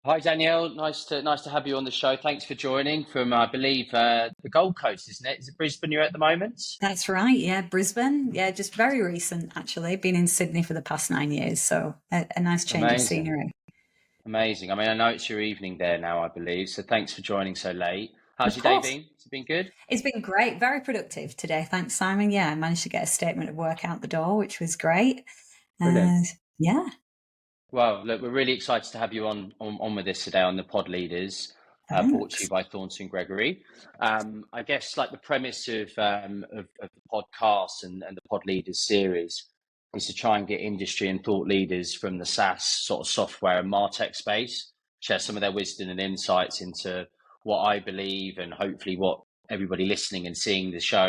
Hi Danielle, nice to have you on the show. Thanks for joining from, I believe, the Gold Coast, isn't it? Is it Brisbane you're at the moment? That's right. Yeah, Brisbane. Yeah, just very recent, actually. Been in Sydney for the past 9 years, so a nice change of Amazing, scenery. amazing. I mean, I know it's your evening there now, I believe. So thanks for joining so late. How's Of your day course. been? Has it been good? It's been great, very productive today. Thanks, Simon. Yeah, I managed to get a statement of work out the door, which was great. Brilliant. Uh, yeah, Well, look, we're really excited to have you on with us today on the Pod Leaders, brought to you thanks. by Thornton Gregory. I guess like the premise of the podcast and the Pod Leaders series is to try and get industry and thought leaders from the SaaS sort of software and MarTech space, share some of their wisdom and insights into what I believe and hopefully what everybody listening and seeing the show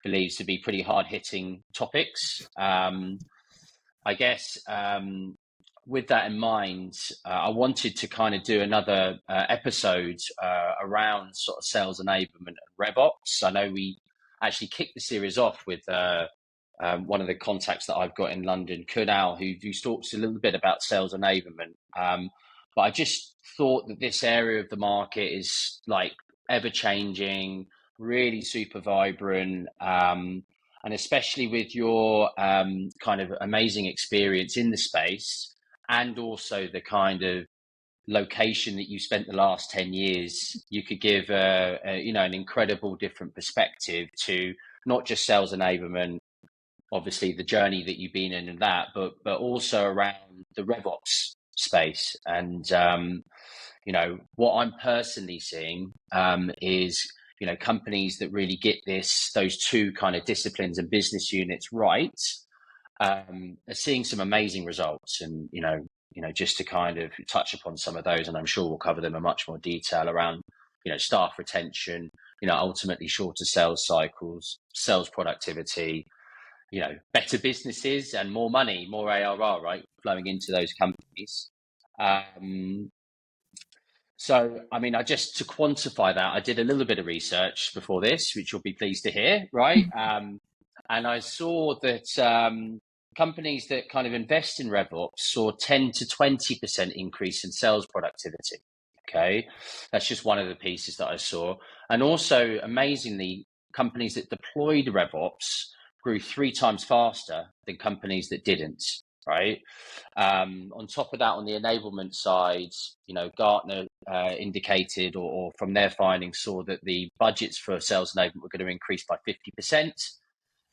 believes to be pretty hard hitting topics. I guess with that in mind, I wanted to kind of do another episode around sort of sales enablement and RevOps. I know we actually kicked the series off with one of the contacts that I've got in London, Kunal, who talks a little bit about sales enablement. But I just thought that this area of the market is like ever changing, really super vibrant. And especially with your kind of amazing experience in the space and also the kind of location that you spent the last 10 years, you could give an incredible different perspective to not just sales enablement, obviously the journey that you've been in and that, but also around the RevOps space. And what I'm personally seeing is companies that really get those two kind of disciplines and business units right are seeing some amazing results. And just to kind of touch upon some of those, and I'm sure we'll cover them in much more detail around staff retention, ultimately shorter sales cycles, sales productivity, better businesses and more money, more ARR, right, flowing into those companies. So, I mean, to quantify that, I did a little bit of research before this, which you'll be pleased to hear, right? And I saw that companies that kind of invest in RevOps saw 10 to 20% increase in sales productivity. Okay, that's just one of the pieces that I saw. And also, amazingly, companies that deployed RevOps grew 3 times faster than companies that didn't. Right. On top of that, on the enablement side, Gartner indicated, or from their findings, saw that the budgets for sales enablement were going to increase by 50%.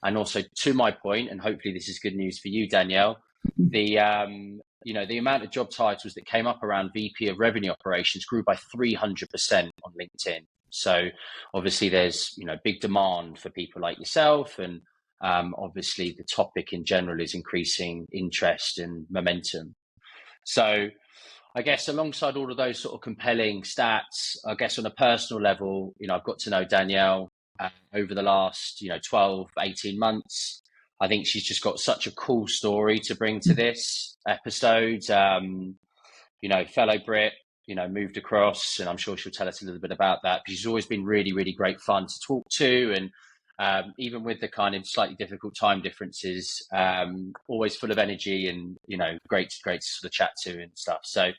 And also, to my point, and hopefully this is good news for you, Danielle, the amount of job titles that came up around VP of Revenue Operations grew by 300% on LinkedIn. So obviously, there's big demand for people like yourself, and obviously the topic in general is increasing interest and momentum. So I guess alongside all of those sort of compelling stats, I guess on a personal level, I've got to know Danielle over the last 12, 18 months. I think she's just got such a cool story to bring to this episode. Fellow Brit, moved across, and I'm sure she'll tell us a little bit about that. But she's always been really, really great fun to talk to, and even with the kind of slightly difficult time differences, always full of energy and great to sort of chat to and stuff. So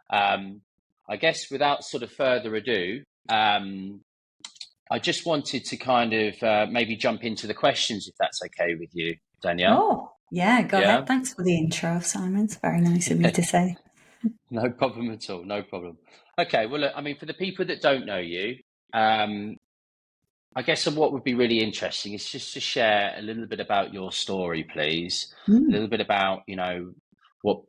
I guess without sort of further ado, I just wanted to kind of maybe jump into the questions, if that's okay with you, Danielle. Oh, yeah, go ahead. Thanks for the intro, Simon. It's very nice of me to say. No problem at all. No problem. Okay. Well, look, I mean, for the people that don't know you, I guess what would be really interesting is just to share a little bit about your story, please. A little bit about, what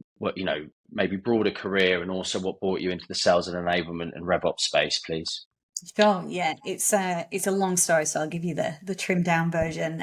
maybe broader career, and also what brought you into the sales and enablement and RevOps space, please. Sure, yeah, it's a long story, so I'll give you the trimmed down version.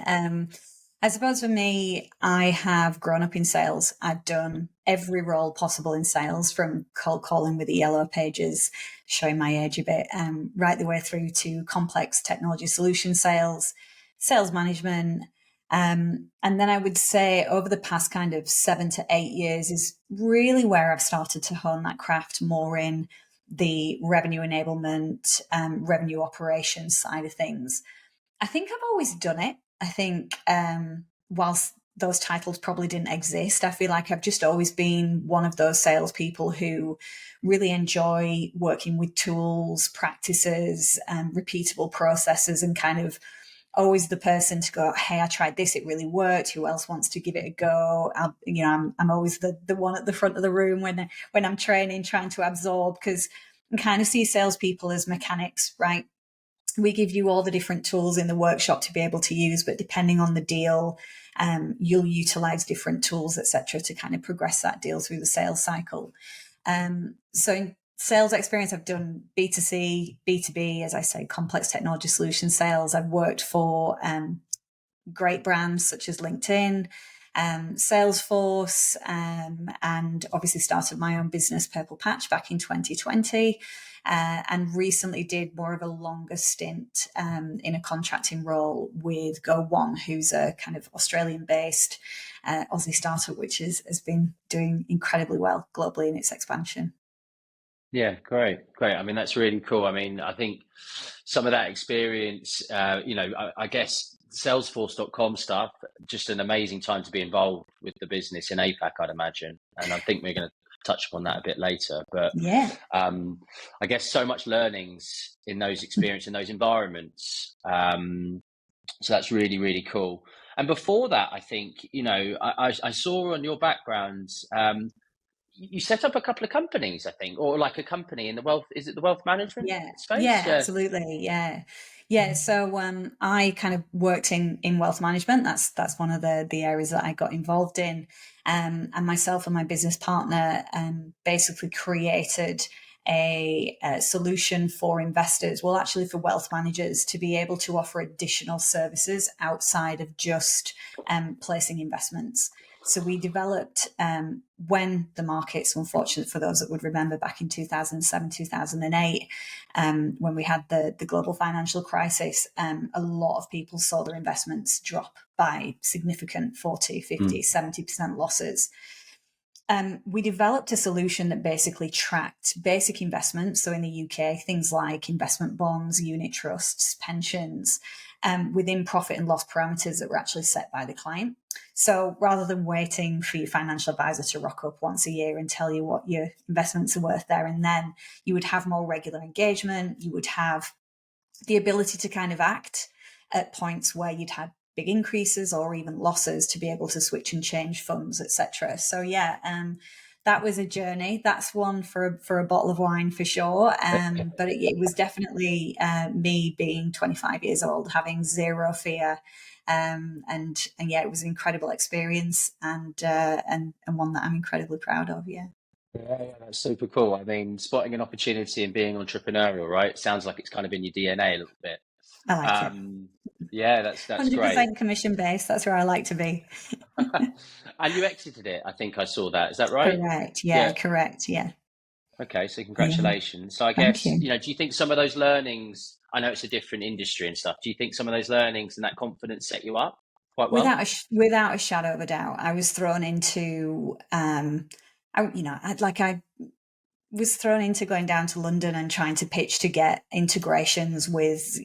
I suppose for me, I have grown up in sales. I've done every role possible in sales, from cold calling with the yellow pages, showing my age a bit, right the way through to complex technology solution sales, sales management. And then I would say over the past kind of 7 to 8 years is really where I've started to hone that craft more in the revenue enablement, revenue operations side of things. I think I've always done it. I think whilst those titles probably didn't exist. I feel like I've just always been one of those salespeople who really enjoy working with tools, practices, repeatable processes, and kind of always the person to go, hey, I tried this, it really worked. Who else wants to give it a go? I'm always the one at the front of the room when I'm training, trying to absorb, because I kind of see salespeople as mechanics, right? We give you all the different tools in the workshop to be able to use, but depending on the deal, you'll utilize different tools, etc., to kind of progress that deal through the sales cycle. So in sales experience, I've done B2C, B2B, as I say, complex technology solution sales. I've worked for great brands such as LinkedIn, Salesforce, and obviously started my own business, Purple Patch, back in 2020. And recently did more of a longer stint in a contracting role with Go1, who's a kind of Australian-based Aussie startup, which has been doing incredibly well globally in its expansion. Yeah, great. I mean, that's really cool. I mean, I think some of that experience, I guess Salesforce.com stuff, just an amazing time to be involved with the business in APAC, I'd imagine. And I think we're going to touch upon that a bit later. But yeah, I guess so much learnings in those experiences, in those environments. So that's really, really cool. And before that, I think, I saw on your background, you set up a couple of companies, I think, or like a company in the wealth, is it the wealth management yeah, space? absolutely, yeah. So I kind of worked in wealth management. That's one of the areas that I got involved in, and myself and my business partner basically created a solution for investors, well, actually for wealth managers, to be able to offer additional services outside of just placing investments. So we developed, when the markets, unfortunately for those that would remember, back in 2007, 2008, when we had the global financial crisis, a lot of people saw their investments drop by significant 40, 50, 70% losses. We developed a solution that basically tracked basic investments. So in the UK, things like investment bonds, unit trusts, pensions, within profit and loss parameters that were actually set by the client. So rather than waiting for your financial advisor to rock up once a year and tell you what your investments are worth there and then, you would have more regular engagement. You would have the ability to kind of act at points where you'd had big increases or even losses to be able to switch and change funds, etc. So that was a journey. That's one for a bottle of wine for sure. But it was definitely me being 25 years old, having zero fear. And yeah, it was an incredible experience and one that I'm incredibly proud of. Yeah. Yeah, that's super cool. I mean, spotting an opportunity and being entrepreneurial, right? Sounds like it's kind of in your DNA a little bit. I like it. Yeah, that's great. 100% commission based. That's where I like to be. And you exited it, I think I saw that. Is that right? Correct. Yeah, Yeah. correct. Yeah. Okay, so Yeah. congratulations. So I Thank guess, you. do you think some of those learnings, I know it's a different industry and stuff, do you think some of those learnings and that confidence set you up quite well? Without a shadow of a doubt, I was thrown into, I was thrown into going down to London and trying to pitch to get integrations with,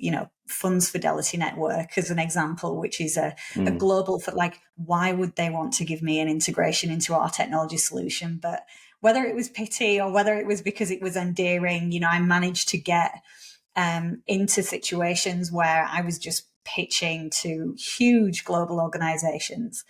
Funds Fidelity Network as an example, which is a global, for like, why would they want to give me an integration into our technology solution? But whether it was pity or whether it was because it was endearing, I managed to get into situations where I was just pitching to huge global organizations.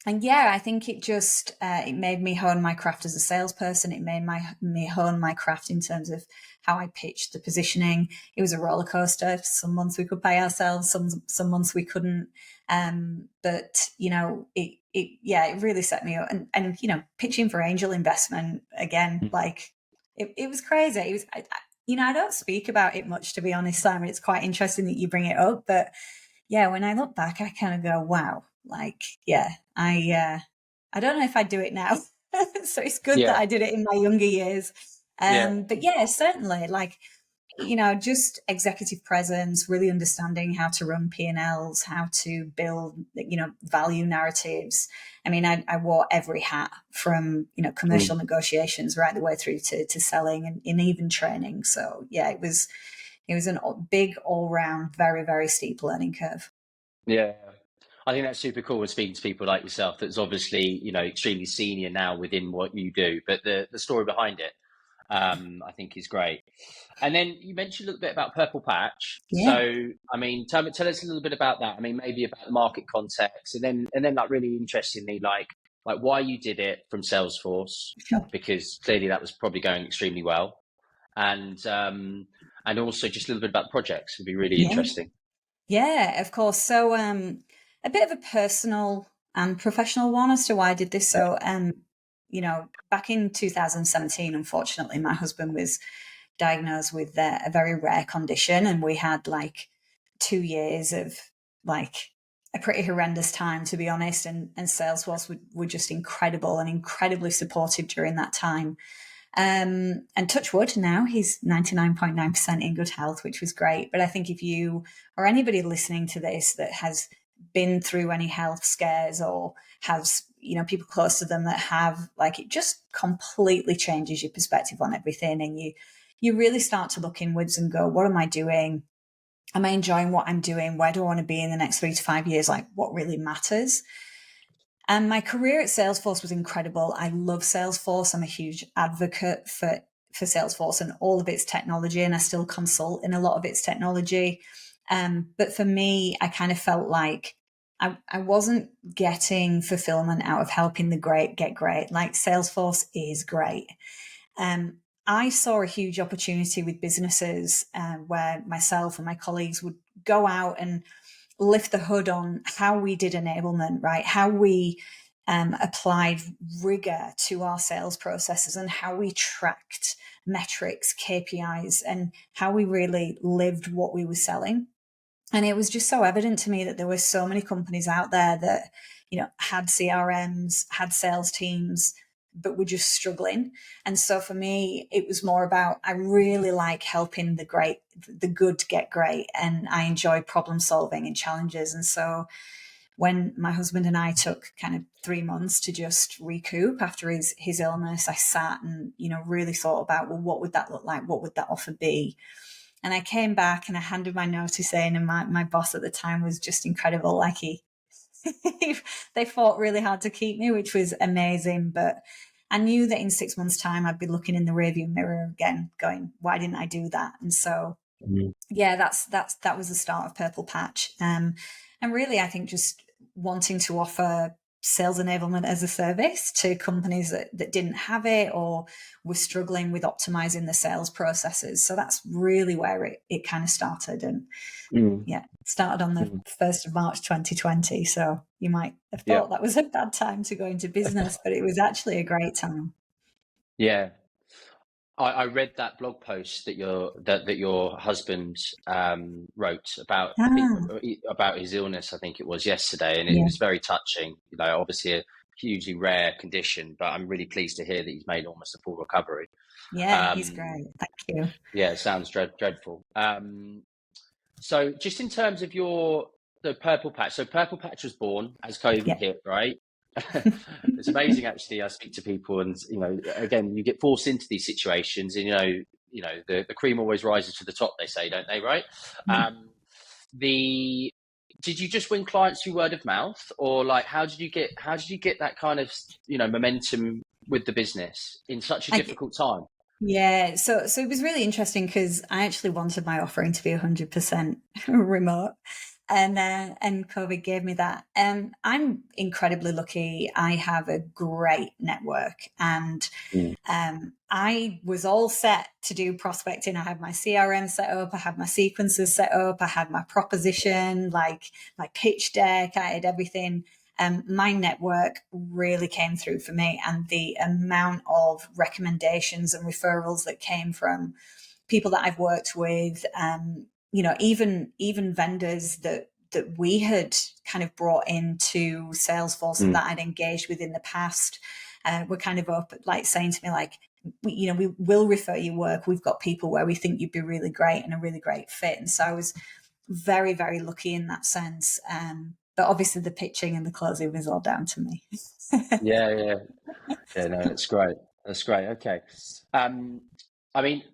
And yeah, I think it just it made me hone my craft as a salesperson. It made me hone my craft in terms of how I pitched the positioning. It was a roller coaster. Some months we could pay ourselves, some months we couldn't. But it really set me up. And pitching for angel investment again, like it was crazy. It was I don't speak about it much, to be honest, Simon. It's quite interesting that you bring it up, but yeah, when I look back, I kind of go, wow, like, yeah, I don't know if I'd do it now. So it's good that Yeah, I did it in my younger years. yeah, But yeah, certainly, like, just executive presence, really understanding how to run P&Ls, how to build, value narratives. I mean, I wore every hat from, commercial negotiations right the way through to selling and even training. So yeah, it was a big all round, very, very steep learning curve. yeah. I think that's super cool when speaking to people like yourself that's obviously, extremely senior now within what you do, but the story behind it, I think is great. And then you mentioned a little bit about Purple Patch. Yeah, So, I mean, tell us a little bit about that. I mean, maybe about the market context, and then like really interestingly, like why you did it from Salesforce, sure. because clearly that was probably going extremely well, and also just a little bit about the projects would be really Yeah. interesting. Yeah, of course. So, a bit of a personal and professional one as to why I did this. So, back in 2017, unfortunately, my husband was diagnosed with a very rare condition, and we had like 2 years of like a pretty horrendous time, to be honest. And Salesforce were just incredible and incredibly supportive during that time. And touch wood, now he's 99.9% in good health, which was great. But I think if you or anybody listening to this that has been through any health scares or has, people close to them that have, like, it just completely changes your perspective on everything. And you really start to look inwards and go, what am I doing? Am I enjoying what I'm doing? Where do I want to be in the next 3 to 5 years? Like, what really matters? And my career at Salesforce was incredible. I love Salesforce. I'm a huge advocate for Salesforce and all of its technology, and I still consult in a lot of its technology. But for me, I kind of felt like I wasn't getting fulfillment out of helping the great get great. Like, Salesforce is great. I saw a huge opportunity with businesses where myself and my colleagues would go out and lift the hood on how we did enablement, right? How we applied rigor to our sales processes and how we tracked metrics, KPIs, and how we really lived what we were selling. And it was just so evident to me that there were so many companies out there that, had CRMs, had sales teams, but were just struggling. And so for me, it was more about, I really like helping the good get great. And I enjoy problem solving and challenges. And so when my husband and I took kind of 3 months to just recoup after his illness, I sat and, really thought about, well, what would that look like? What would that offer be? And I came back and I handed my notice in, and my boss at the time was just incredible. Like, they fought really hard to keep me, which was amazing. But I knew that in 6 months' time, I'd be looking in the rearview mirror again, going, why didn't I do that? And so, yeah, that was the start of Purple Patch. And really, I think just wanting to offer sales enablement as a service to companies that didn't have it or were struggling with optimizing the sales processes. So that's really where it kind of started. And yeah, it started on the 1st of March 2020. So you might have Yeah. thought that was a bad time to go into business, but it was actually a great time. Yeah. I read that blog post that your husband wrote about, I think, Ah, about his illness. I think it was yesterday, and it yeah. was very touching. Obviously a hugely rare condition, but I'm really pleased to hear that he's made almost a full recovery. Yeah, he's Um, great. Thank you. yeah, it sounds dreadful. So just in terms of the Purple Patch, so Purple Patch was born as COVID Yeah. hit, right? It's amazing, actually. I speak to people, and again, you get forced into these situations, and the cream always rises to the top. They say, don't they? Right? Yeah. The Did you just win clients through word of mouth, or like how did you get that kind of momentum with the business in such a I, difficult time? Yeah, so it was really interesting because I actually wanted my offering to be 100% remote, and COVID gave me that. I'm incredibly lucky. I have a great network, and I was all set to do prospecting. I had my CRM set up, I had my sequences set up, I had my proposition, like my pitch deck, I had everything. My network really came through for me, and the amount of recommendations and referrals that came from people that I've worked with, even vendors that we had kind of brought into Salesforce that I'd engaged with in the past, were kind of up, like saying to me, like, we will refer you work. We've got people where we think you'd be really great and a really great fit. And so I was very, very lucky in that sense. But obviously the pitching and the closing was all down to me. Yeah. No, that's great. That's great. Okay. I mean,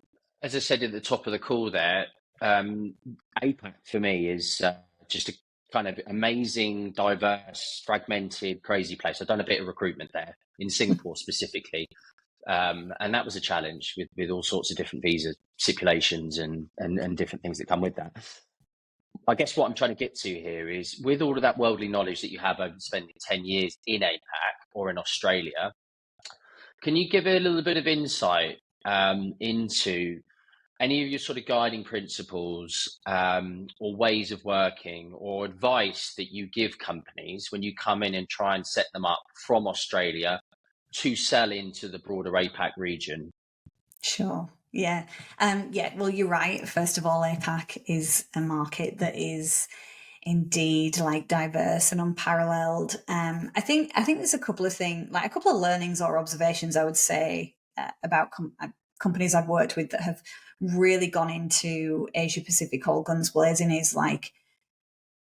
as I said at the top of the call there, APAC for me is just kind of amazing, diverse, fragmented, crazy place. I've done a bit of recruitment there in Singapore specifically. And that was a challenge with all sorts of different visa stipulations and different things that come with that. I guess what I'm trying to get to here is, with all of that worldly knowledge that you have over spending 10 years in APAC or in Australia, can you give a little bit of insight into any of your sort of guiding principles or ways of working or advice that you give companies when you come in and try and set them up from Australia to sell into the broader APAC region? Sure. Yeah. Well, you're right. First of all, APAC is a market that is indeed like diverse and unparalleled. I think there's a couple of things, like a couple of learnings or observations I would say about companies I've worked with that have really gone into Asia Pacific all guns blazing, is like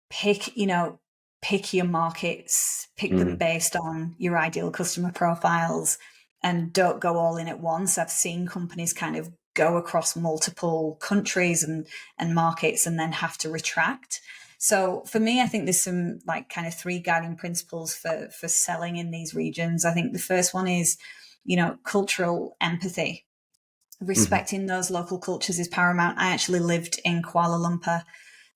pick your markets, pick them based on your ideal customer profiles, and don't go all in at once. I've seen companies kind of go across multiple countries and markets and then have to retract. So for me, I think there's some like kind of three guiding principles for selling in these regions. I think the first one is, cultural empathy. Respecting those local cultures is paramount. I actually lived in Kuala Lumpur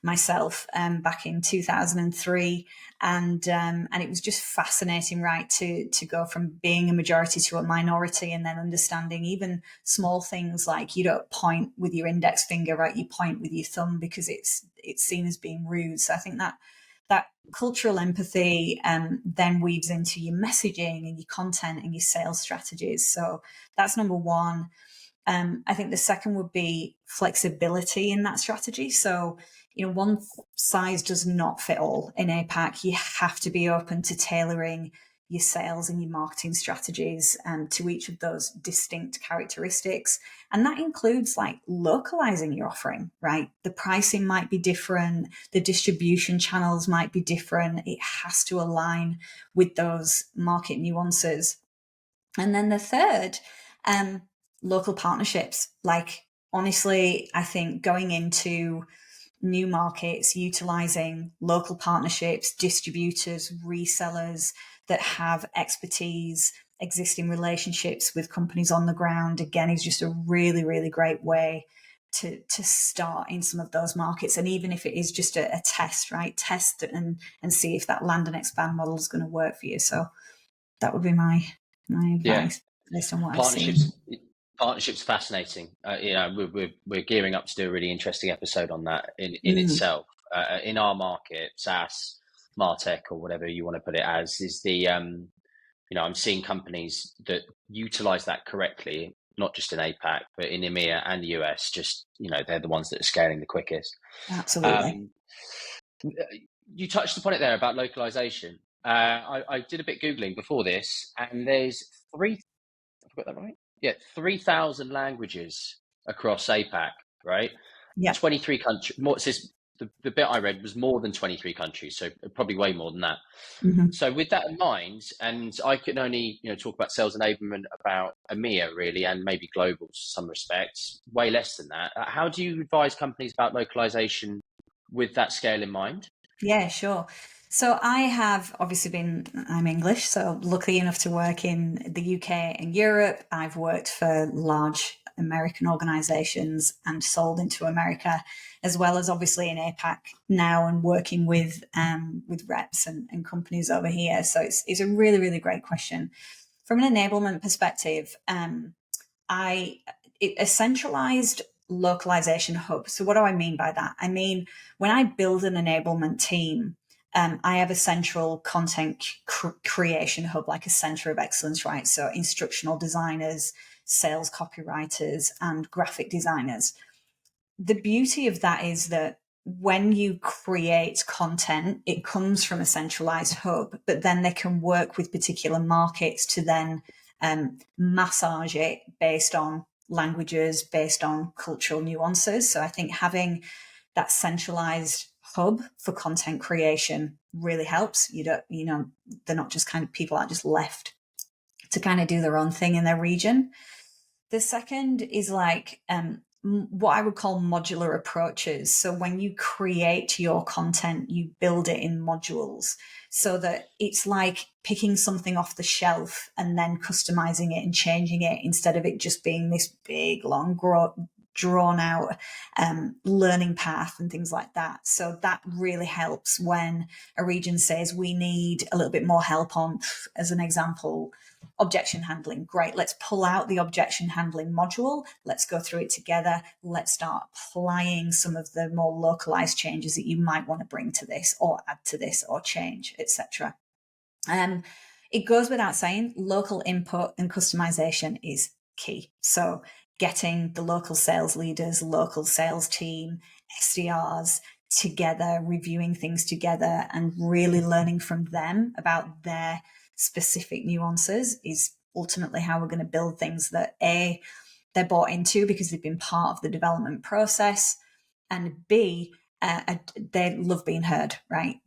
myself back in 2003, and it was just fascinating, right, to go from being a majority to a minority, and then understanding even small things like you don't point with your index finger, right, you point with your thumb because it's seen as being rude. So I think that cultural empathy then weaves into your messaging and your content and your sales strategies. So that's number one. I think the second would be flexibility in that strategy. So, one size does not fit all in APAC. You have to be open to tailoring your sales and your marketing strategies to each of those distinct characteristics. And that includes like localizing your offering, right? The pricing might be different. The distribution channels might be different. It has to align with those market nuances. And then the third, local partnerships. Like, honestly, I think going into new markets, utilizing local partnerships, distributors, resellers that have expertise, existing relationships with companies on the ground, again, is just a really, really great way to start in some of those markets. And even if it is just a test, right? Test and see if that land and expand model is going to work for you. So that would be my advice based on what I've seen. Partnerships fascinating. We're gearing up to do a really interesting episode on that in itself. In our market, SaaS, MarTech, or whatever you want to put it as, is the I'm seeing companies that utilize that correctly, not just in APAC, but in EMEA and the US. Just they're the ones that are scaling the quickest. Absolutely. You touched upon it there about localization. I did a bit Googling before this, and there's I've got that right? Yeah, 3,000 languages across APAC, right? Yeah. 23 countries. More, it says the bit I read was more than 23 countries, so probably way more than that. So with that in mind, and I can only talk about sales enablement about EMEA really, and maybe global to some respects, way less than that. How do you advise companies about localization with that scale in mind? Yeah, sure. So I have obviously I'm English, so lucky enough to work in the UK and Europe. I've worked for large American organizations and sold into America, as well as obviously in APAC now, and working with reps and companies over here. So it's a really, really great question. From an enablement perspective, a centralized localization hub. So what do I mean by that? I mean, when I build an enablement team, I have a central content creation hub, like a center of excellence, right? So instructional designers, sales copywriters, and graphic designers. The beauty of that is that when you create content, it comes from a centralized hub, but then they can work with particular markets to then massage it based on languages, based on cultural nuances. So I think having that centralized hub for content creation really helps. They're not just kind of people that are just left to kind of do their own thing in their region. The second is like what I would call modular approaches. So when you create your content, you build it in modules so that it's like picking something off the shelf and then customizing it and changing it instead of it just being this big, long, drawn out learning path and things like that. So that really helps when a region says we need a little bit more help on, as an example, objection handling. Great, let's pull out the objection handling module. Let's go through it together. Let's start applying some of the more localized changes that you might want to bring to this or add to this or change, etc. It goes without saying, local input and customization is key. So getting the local sales leaders, local sales team, SDRs together, reviewing things together and really learning from them about their specific nuances is ultimately how we're going to build things that A, they're bought into because they've been part of the development process, and B, they love being heard, right?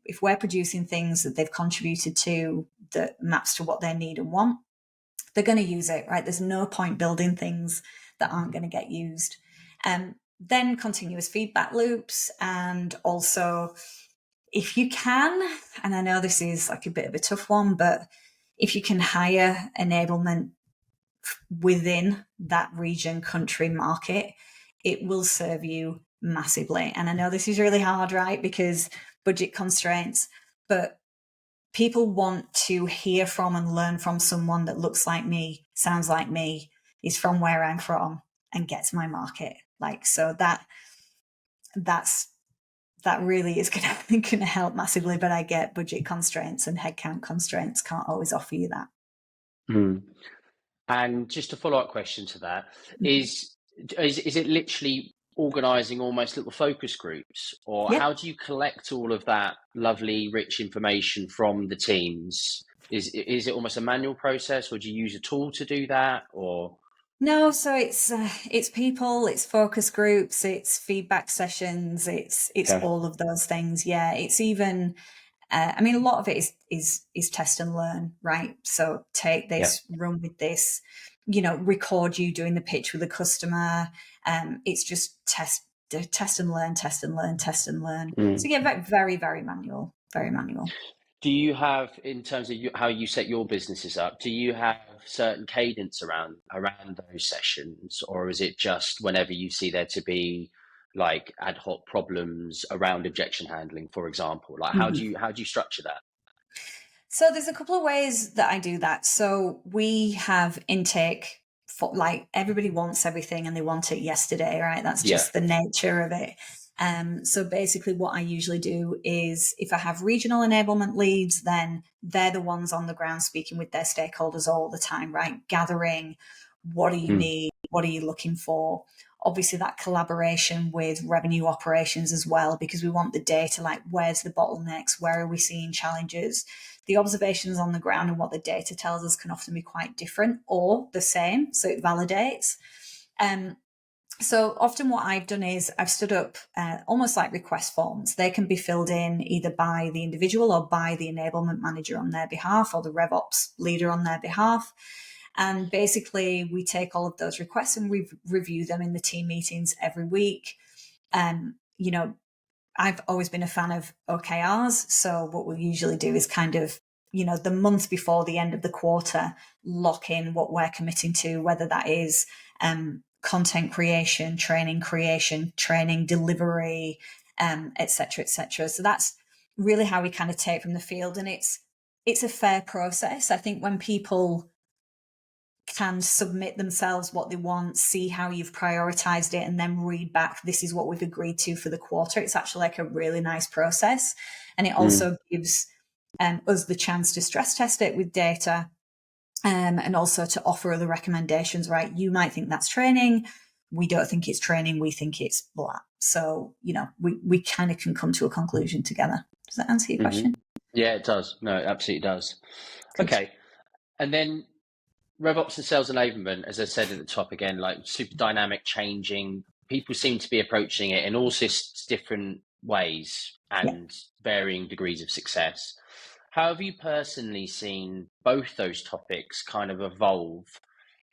If we're producing things that they've contributed to that maps to what they need and want, they're going to use it, right? There's no point building things that aren't going to get used. Then continuous feedback loops, and also if you can, and I know this is like a bit of a tough one, but if you can hire enablement within that region, country, market, it will serve you massively. And I know this is really hard, right? Because budget constraints, but people want to hear from and learn from someone that looks like me, sounds like me, is from where I'm from, and gets my market. Like, so that really is going to help massively. But I get budget constraints and headcount constraints can't always offer you that. Mm. And just a follow-up question to that is it literally organizing almost little focus groups, or Yeah. how do you collect all of that lovely, rich information from the teams? Is it almost a manual process, or do you use a tool to do that, or? No, so it's people, it's focus groups, it's feedback sessions, it's Okay. all of those things. Yeah, it's even. I mean, a lot of it is test and learn, right? So take this, run with this, record you doing the pitch with the customer. It's just test and learn, test and learn, test and learn. Mm. So yeah, very, very manual, very manual. Do you have, in terms of how you set your businesses up, do you have certain cadence around those sessions, or is it just whenever you see there to be like ad hoc problems around objection handling, for example? Like how do you structure that? So there's a couple of ways that I do that. So we have intake for, like, everybody wants everything and they want it yesterday, right? That's Yeah. just the nature of it. So basically what I usually do is if I have regional enablement leads, then they're the ones on the ground speaking with their stakeholders all the time, right? Gathering, what do you need? What are you looking for? Obviously that collaboration with revenue operations as well, because we want the data, like where's the bottlenecks? Where are we seeing challenges? The observations on the ground and what the data tells us can often be quite different or the same. So it validates. So often what I've done is I've stood up almost like request forms. They can be filled in either by the individual or by the enablement manager on their behalf or the RevOps leader on their behalf. And basically we take all of those requests and we review them in the team meetings every week. I've always been a fan of OKRs. So what we usually do is kind of, the month before the end of the quarter, lock in what we're committing to, whether that is content creation, training delivery, et cetera, et cetera. So that's really how we kind of take from the field. And it's a fair process. I think when people can submit themselves what they want, see how you've prioritized it, and then read back, this is what we've agreed to for the quarter. It's actually like a really nice process. And it also gives us the chance to stress test it with data and also to offer other recommendations, right? You might think that's training. We don't think it's training. We think it's blah. So, we kind of can come to a conclusion together. Does that answer your question? Yeah, it does. No, it absolutely does. Good. Okay. And then RevOps and sales enablement, as I said at the top again, like super dynamic, changing. People seem to be approaching it in all sorts different ways and varying degrees of success. How have you personally seen both those topics kind of evolve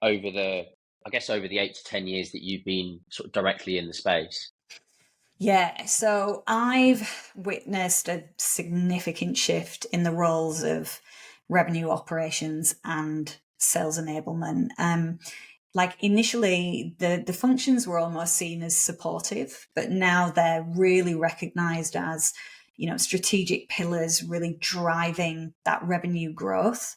over the I guess, over the 8 to 10 years that you've been sort of directly in the space? Yeah, so I've witnessed a significant shift in the roles of revenue operations and sales enablement. Like initially, the functions were almost seen as supportive, but now they're really recognized as, strategic pillars really driving that revenue growth.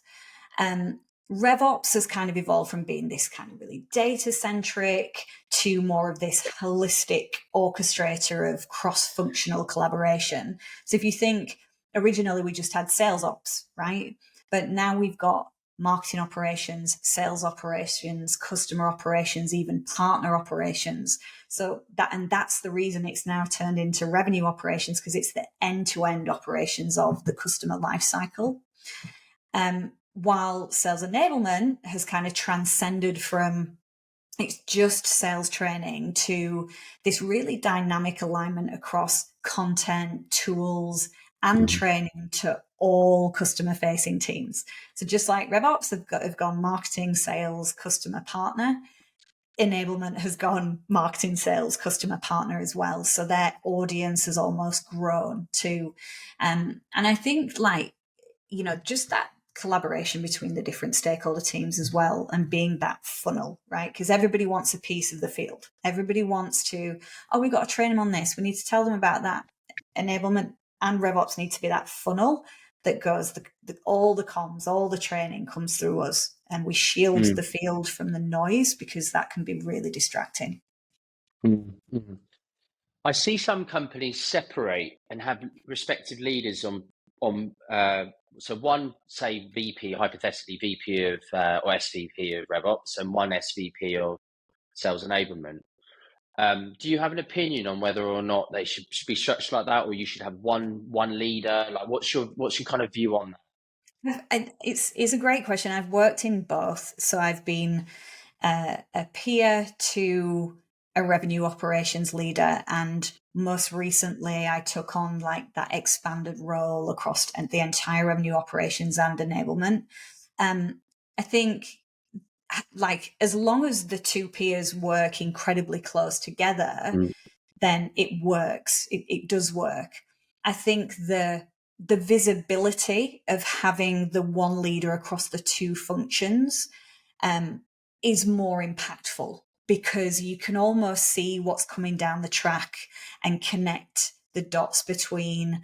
Um, RevOps has kind of evolved from being this kind of really data centric to more of this holistic orchestrator of cross functional collaboration. So if you think originally we just had sales ops, right? But now we've got marketing operations, sales operations, customer operations, even partner operations. So that's the reason it's now turned into revenue operations, because it's the end-to-end operations of the customer lifecycle. While sales enablement has kind of transcended from it's just sales training to this really dynamic alignment across content, tools, and training to all customer facing teams. So just like RevOps have gone marketing, sales, customer, partner, enablement has gone marketing, sales, customer, partner as well. So their audience has almost grown too. And I think just that collaboration between the different stakeholder teams as well, and being that funnel, right? Because everybody wants a piece of the field. Everybody wants to, we've got to train them on this. We need to tell them about that. Enablement and RevOps need to be that funnel that goes, all the comms, all the training comes through us, and we shield the field from the noise, because that can be really distracting. I see some companies separate and have respective leaders on so one, say, VP, hypothetically VP of or SVP of RevOps, and one SVP of sales enablement. Do you have an opinion on whether or not they should be structured like that, or you should have one leader? Like, what's your kind of view on that? It's a great question. I've worked in both, so I've been a peer to a revenue operations leader, and most recently I took on like that expanded role across the entire revenue operations and enablement. I think like as long as the two peers work incredibly close together, then it works. It does work. I think the visibility of having the one leader across the two functions is more impactful, because you can almost see what's coming down the track and connect the dots between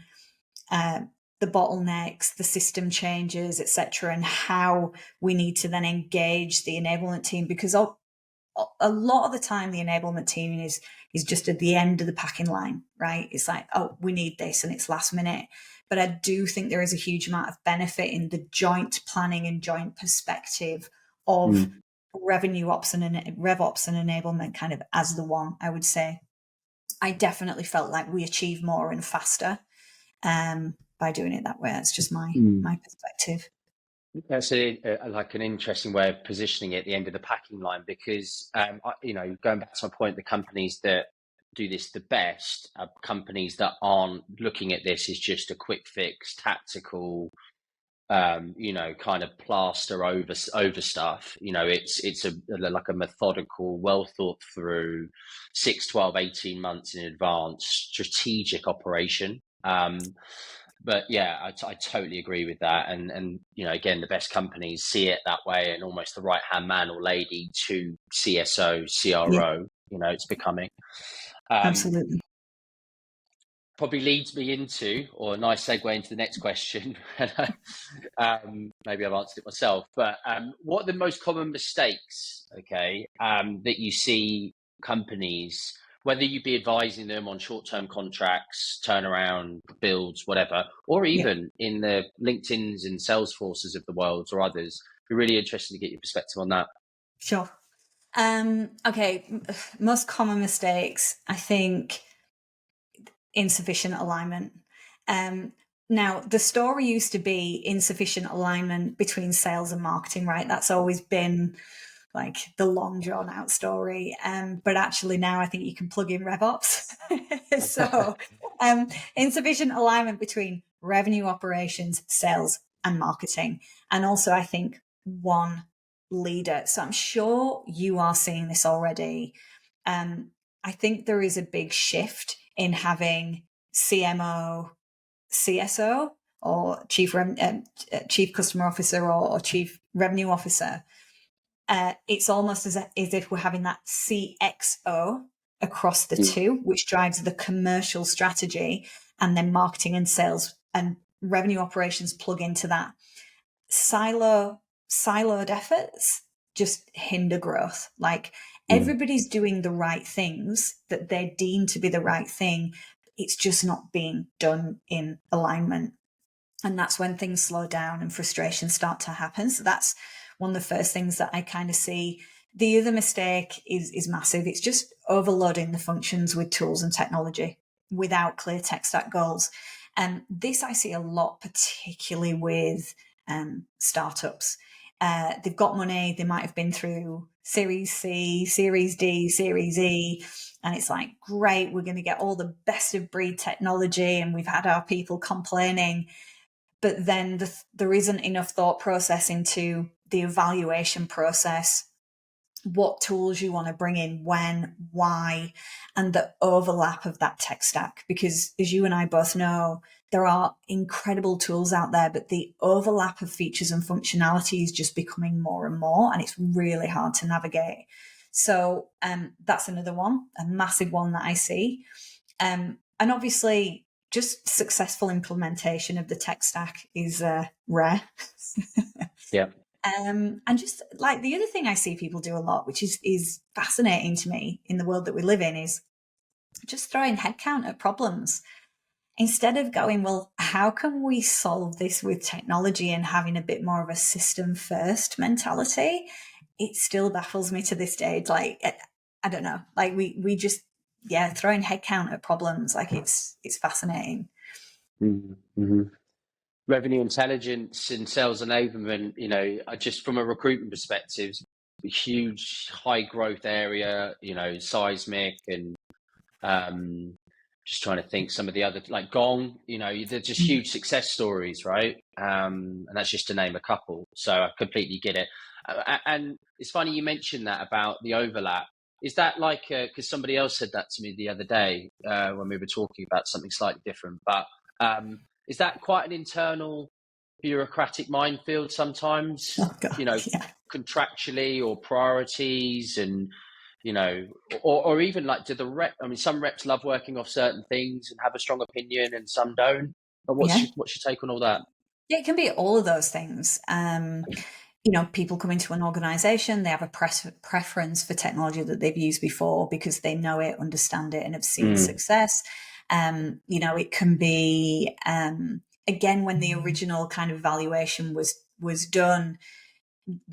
the bottlenecks, the system changes, etc., and how we need to then engage the enablement team. Because a lot of the time the enablement team is just at the end of the packing line, right? It's like, we need this, and it's last minute. But I do think there is a huge amount of benefit in the joint planning and joint perspective of revenue ops and RevOps and enablement kind of as the one. I would say I definitely felt like we achieve more and faster by doing it that way. That's just my perspective. That's like an interesting way of positioning it at the end of the packing line, because going back to my point, the companies that do this the best are companies that aren't looking at this as just a quick fix, tactical, kind of plaster over stuff. It's like a methodical, well thought through 6, 12, 18 months in advance strategic operation. But yeah, I totally agree with that. And again, the best companies see it that way, and almost the right hand man or lady to CSO, CRO. Yeah. It's becoming. Absolutely. Probably leads me into, or a nice segue into the next question. Maybe I've answered it myself, but what are the most common mistakes, that you see companies, whether you be advising them on short-term contracts, turnaround, builds, whatever, or even in the LinkedIns and Salesforces of the world or others? Be really interested to get your perspective on that. Sure. Okay. Most common mistakes, I think, insufficient alignment. Now, the story used to be insufficient alignment between sales and marketing, right? That's always been like the long drawn out story. But actually now I think you can plug in RevOps. So insufficient alignment between revenue operations, sales, and marketing. And also I think one leader. So I'm sure you are seeing this already. I think there is a big shift in having CMO, CSO, or chief customer officer, or chief revenue officer. It's almost as if we're having that CXO across the two, which drives the commercial strategy, and then marketing and sales and revenue operations plug into that. Siloed efforts just hinder growth. Like, everybody's doing the right things that they're deemed to be the right thing. It's just not being done in alignment. And that's when things slow down and frustrations start to happen. So that's one of the first things that I kind of see. The other mistake is massive. It's just overloading the functions with tools and technology without clear tech stack goals. And this I see a lot, particularly with startups. They've got money. They might have been through Series C, Series D, Series E. And it's like, great, we're going to get all the best of breed technology. And we've had our people complaining. But then there isn't enough thought process into the evaluation process, what tools you want to bring in, when, why, and the overlap of that tech stack. Because as you and I both know, there are incredible tools out there, but the overlap of features and functionality is just becoming more and more, and it's really hard to navigate. So that's another one, a massive one that I see. And obviously, just successful implementation of the tech stack is rare. Yeah. And just like the other thing I see people do a lot, which is fascinating to me in the world that we live in, is just throwing headcount at problems. Instead of going, well, how can we solve this with technology and having a bit more of a system first mentality? It still baffles me to this day. Like, I don't know, like we just, throwing headcount at problems, like it's fascinating. Mm-hmm. Revenue intelligence and sales enablement, just from a recruitment perspective, a huge high growth area, seismic, and just trying to think some of the other, like Gong, they're just huge success stories, right? And that's just to name a couple. So I completely get it. And it's funny you mentioned that about the overlap. Is that like, because somebody else said that to me the other day when we were talking about something slightly different, but is that quite an internal bureaucratic minefield sometimes, Oh, God, yeah. contractually, or priorities, and, or even like, some reps love working off certain things and have a strong opinion and some don't. But what's your take on all that? Yeah, it can be all of those things. People come into an organization, they have a preference for technology that they've used before because they know it, understand it, and have seen success. It can be, again, when the original kind of valuation was done,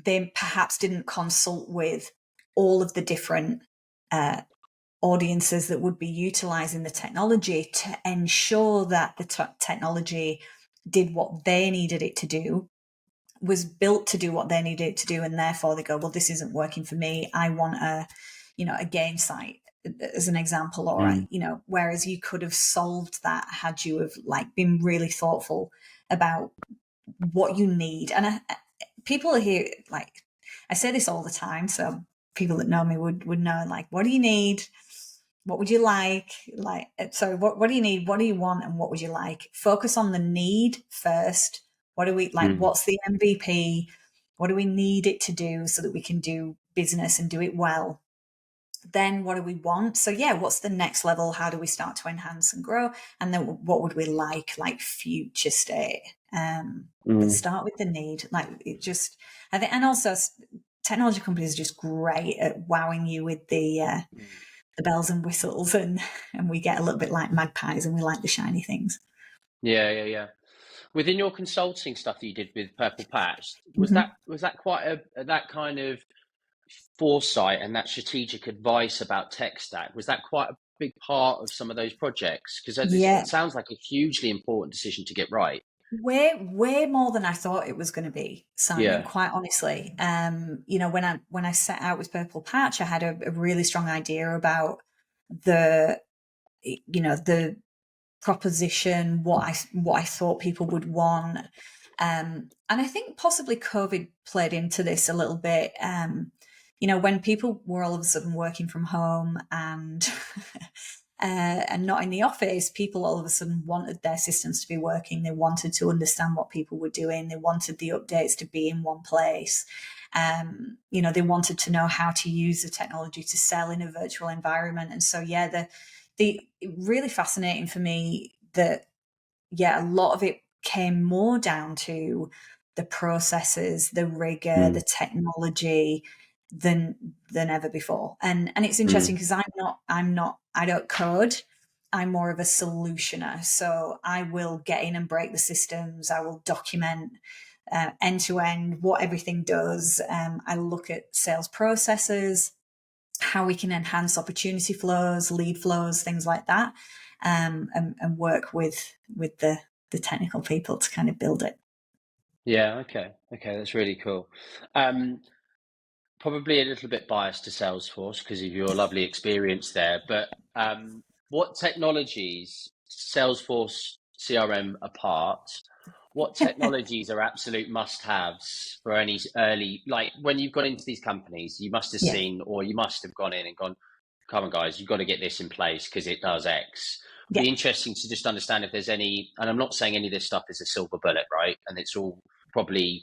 they perhaps didn't consult with all of the different audiences that would be utilizing the technology to ensure that the technology did what they needed it to do, was built to do what they needed it to do, and therefore they go, well, this isn't working for me. I want a game site, as an example, or whereas you could have solved that had you have been really thoughtful about what you need. And people here, I say this all the time, so people that know me would know, what do you need? What would you like? What do you need? What do you want? And what would you like? Focus on the need first. What do we like? What's the MVP? What do we need it to do so that we can do business and do it well? Then what do we want? So what's the next level? How do we start to enhance and grow? And then what would we like future state? But start with the need. I think, and also technology companies are just great at wowing you with the bells and whistles, and we get a little bit like magpies, and we like the shiny things. Yeah. Within your consulting stuff that you did with Purple Patch, was that quite that kind of foresight and that strategic advice about tech stack? Was that quite a big part of some of those projects? Because it sounds like a hugely important decision to get right. Way more than I thought it was going to be, Simon, quite honestly. When I set out with Purple Patch, I had a really strong idea about the proposition, what I thought people would want. And I think possibly COVID played into this a little bit. When people were all of a sudden working from home and and not in the office, people all of a sudden wanted their systems to be working. They wanted to understand what people were doing. They wanted the updates to be in one place. They wanted to know how to use the technology to sell in a virtual environment. And so, the really fascinating for me that, a lot of it came more down to the processes, the rigor, the technology than ever before. And it's interesting because I don't code. I'm more of a solutioner. So I will get in and break the systems. I will document end to end what everything does. I look at sales processes, how we can enhance opportunity flows, lead flows, things like that, and work with the technical people to kind of build it. Yeah. Okay. That's really cool. Probably a little bit biased to Salesforce because of your lovely experience there, but what technologies, Salesforce CRM apart, what technologies are absolute must-haves for any early, like when you've got into these companies, you must have Yeah, seen, or you must have gone in and gone, come on guys, you've got to get this in place because it does X. yeah, Be interesting to just understand if there's any, and I'm not saying any of this stuff is a silver bullet, right? And it's all probably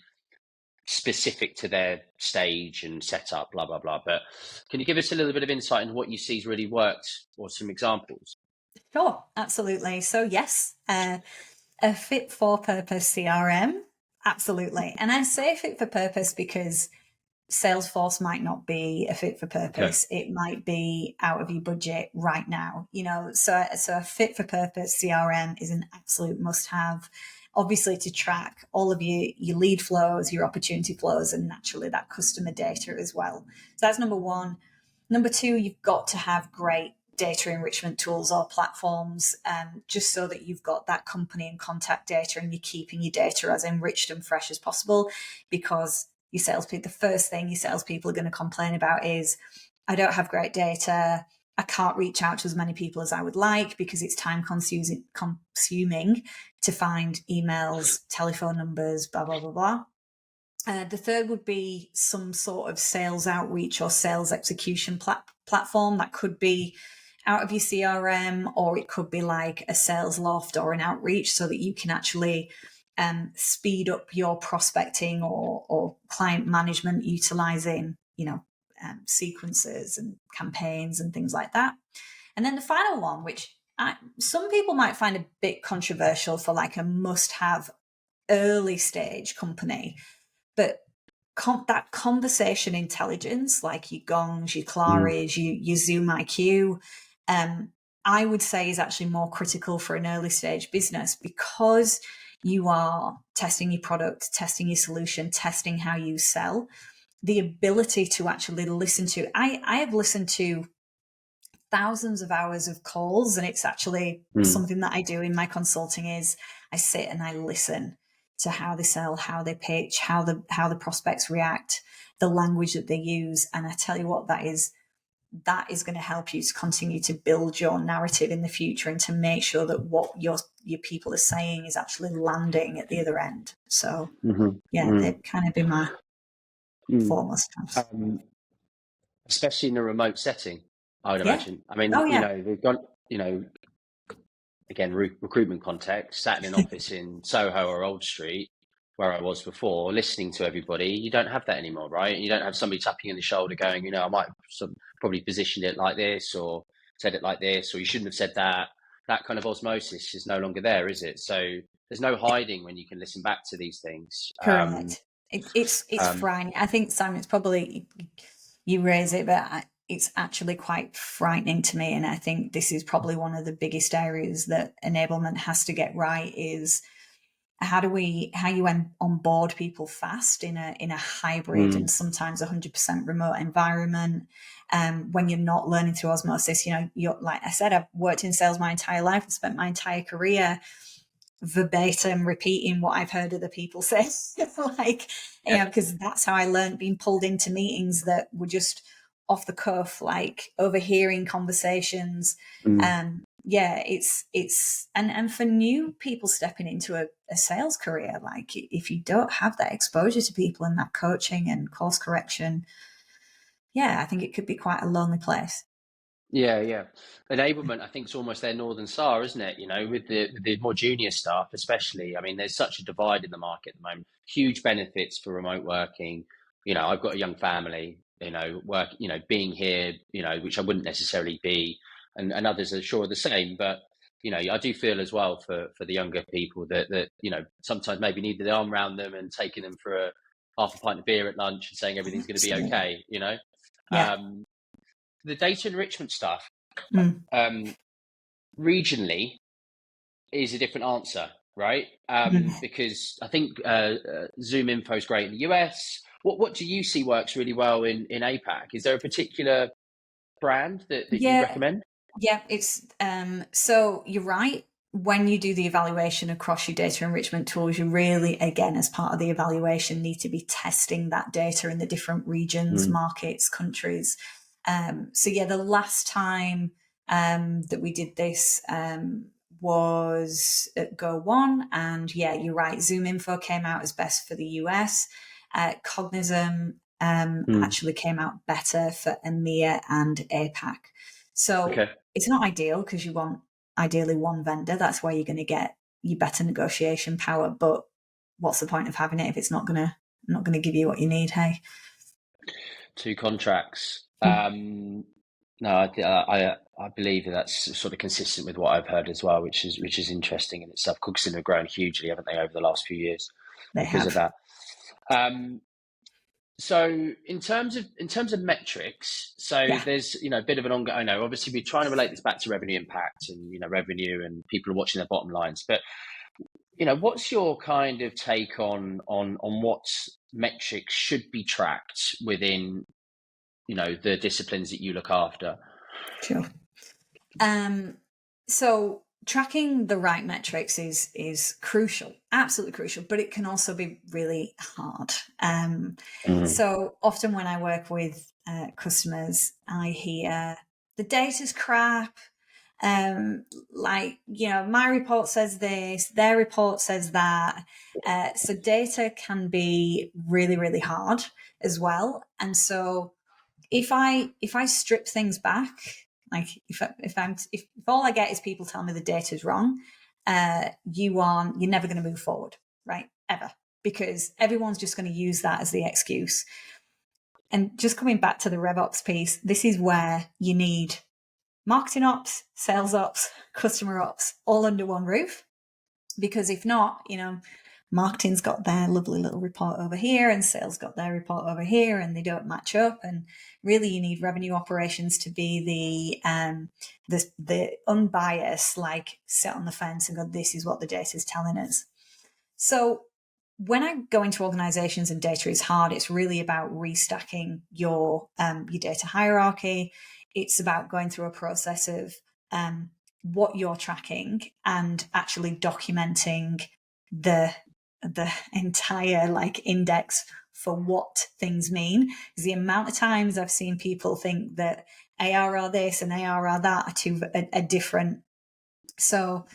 specific to their stage and setup, blah, blah, blah. But can you give us a little bit of insight into what you see has really worked or some examples? sure, absolutely. So yes, a fit for purpose CRM, absolutely. And I say fit for purpose because Salesforce might not be a fit for Okay. purpose. It might be out of your budget right now, So a fit for purpose CRM is an absolute must have, obviously, to track all of your lead flows, your opportunity flows, and naturally that customer data as well. So that's number one. Number two, you've got to have great data enrichment tools or platforms, just so that you've got that company and contact data and you're keeping your data as enriched and fresh as possible. Because your salespeople, the first thing your salespeople are going to complain about is, I don't have great data. I can't reach out to as many people as I would like because it's time consuming to find emails, telephone numbers, blah, blah, blah, blah. The third would be some sort of sales outreach or sales execution platform that could be out of your CRM, or it could be like a sales loft or an outreach, so that you can actually speed up your prospecting or client management utilizing, sequences and campaigns and things like that. And then the final one, which some people might find a bit controversial for like a must-have early stage company, but that conversation intelligence, like your Gongs, your Claris, your Zoom IQ, I would say is actually more critical for an early stage business, because you are testing your product, testing your solution, testing how you sell. The ability to actually listen to, I have listened to thousands of hours of calls, and it's actually something that I do in my consulting is I sit and I listen to how they sell, how they pitch, how the prospects react, the language that they use. And I tell you what, that is going to help you to continue to build your narrative in the future and to make sure that what your people are saying is actually landing at the other end. So they'd kind of be my foremost. Especially in a remote setting, I would Yeah. imagine. I mean, Oh yeah. they've got, again, recruitment context, sat in an office in Soho or Old Street, where I was before, listening to everybody. You don't have that anymore, right? You don't have somebody tapping on the shoulder going, I might probably positioned it like this or said it like this, or you shouldn't have said that. That kind of osmosis is no longer there, is it? So there's no hiding when you can listen back to these things. Correct. It's frightening. I think, Simon, it's probably, you raise it, but it's actually quite frightening to me. And I think this is probably one of the biggest areas that enablement has to get right, is how you onboard people fast in a hybrid and sometimes 100% remote environment. When you're not learning through osmosis, you're, like I said, I've worked in sales my entire life. I've spent my entire career verbatim repeating what I've heard other people say, because that's how I learned, being pulled into meetings that were just off the cuff, like overhearing conversations. yeah, it's and for new people stepping into a sales career, like if you don't have that exposure to people and that coaching and course correction, yeah, I think it could be quite a lonely place. Yeah, yeah. Enablement, I think, is almost their Northern Star, isn't it? With the more junior staff, especially. I mean, there's such a divide in the market at the moment. Huge benefits for remote working. I've got a young family. Being here. Which I wouldn't necessarily be, and others are sure the same. But I do feel as well for the younger people that sometimes maybe need the arm around them and taking them for a half a pint of beer at lunch and saying everything's going to be Absolutely. okay. Yeah. The data enrichment stuff. Mm. Um, regionally is a different answer, right? Mm. Because I think Zoom Info is great in the US. What do you see works really well in APAC? Is there a particular brand that you'd Yeah. recommend? Yeah, it's so you're right. When you do the evaluation across your data enrichment tools, you really, again, as part of the evaluation, need to be testing that data in the different regions, Mm. markets, countries. So yeah, the last time that we did this was at Go One, and yeah, you're right. Zoom Info came out as best for the US. Cognizant Mm. actually came out better for EMEA and APAC. So Okay. it's not ideal because you want ideally one vendor. That's where you're going to get your better negotiation power. But what's the point of having it if it's not gonna give you what you need? Hey. Two contracts. Mm. No, I believe that's sort of consistent with what I've heard as well, which is interesting in itself. Cognizant have grown hugely, haven't they, over the last few years They because of have. that. Um, So in terms of metrics, so Yeah. there's a bit of an ongoing. I know obviously we're trying to relate this back to revenue impact and revenue and people are watching their bottom lines. But what's your kind of take on what metrics should be tracked within the disciplines that you look after? Sure. Um, so tracking the right metrics is crucial, absolutely crucial, but it can also be really hard. Mm. So often when I work with customers, I hear the data's crap. My report says this, their report says that. So data can be really, really hard as well. And so if I strip things back, like if all I get is people tell me the data's wrong, you're never going to move forward, right? Ever, because everyone's just going to use that as the excuse. And just coming back to the RevOps piece, this is where you need marketing ops, sales ops, customer ops, all under one roof. Because if not, marketing's got their lovely little report over here and sales got their report over here and they don't match up. And really you need revenue operations to be the unbiased, like sit on the fence and go, this is what the data is telling us. So when I go into organizations and data is hard, it's really about restacking your data hierarchy. It's about going through a process of what you're tracking and actually documenting the entire like index for what things mean. Because the amount of times I've seen people think that ARR this and ARR that are different. So,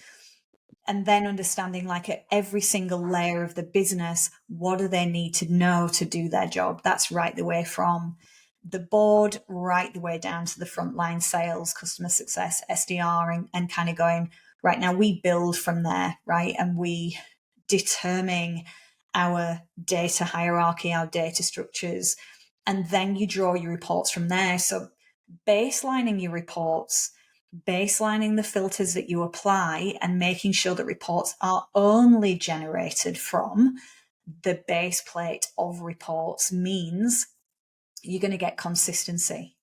and then understanding like at every single layer of the business, what do they need to know to do their job? That's right the way from the board right the way down to the frontline sales, customer success, SDR, and kind of going, right now we build from there, right? And we determine our data hierarchy, our data structures, and then you draw your reports from there. So baselining your reports, baselining the filters that you apply, and making sure that reports are only generated from the base plate of reports means you're going to get consistency.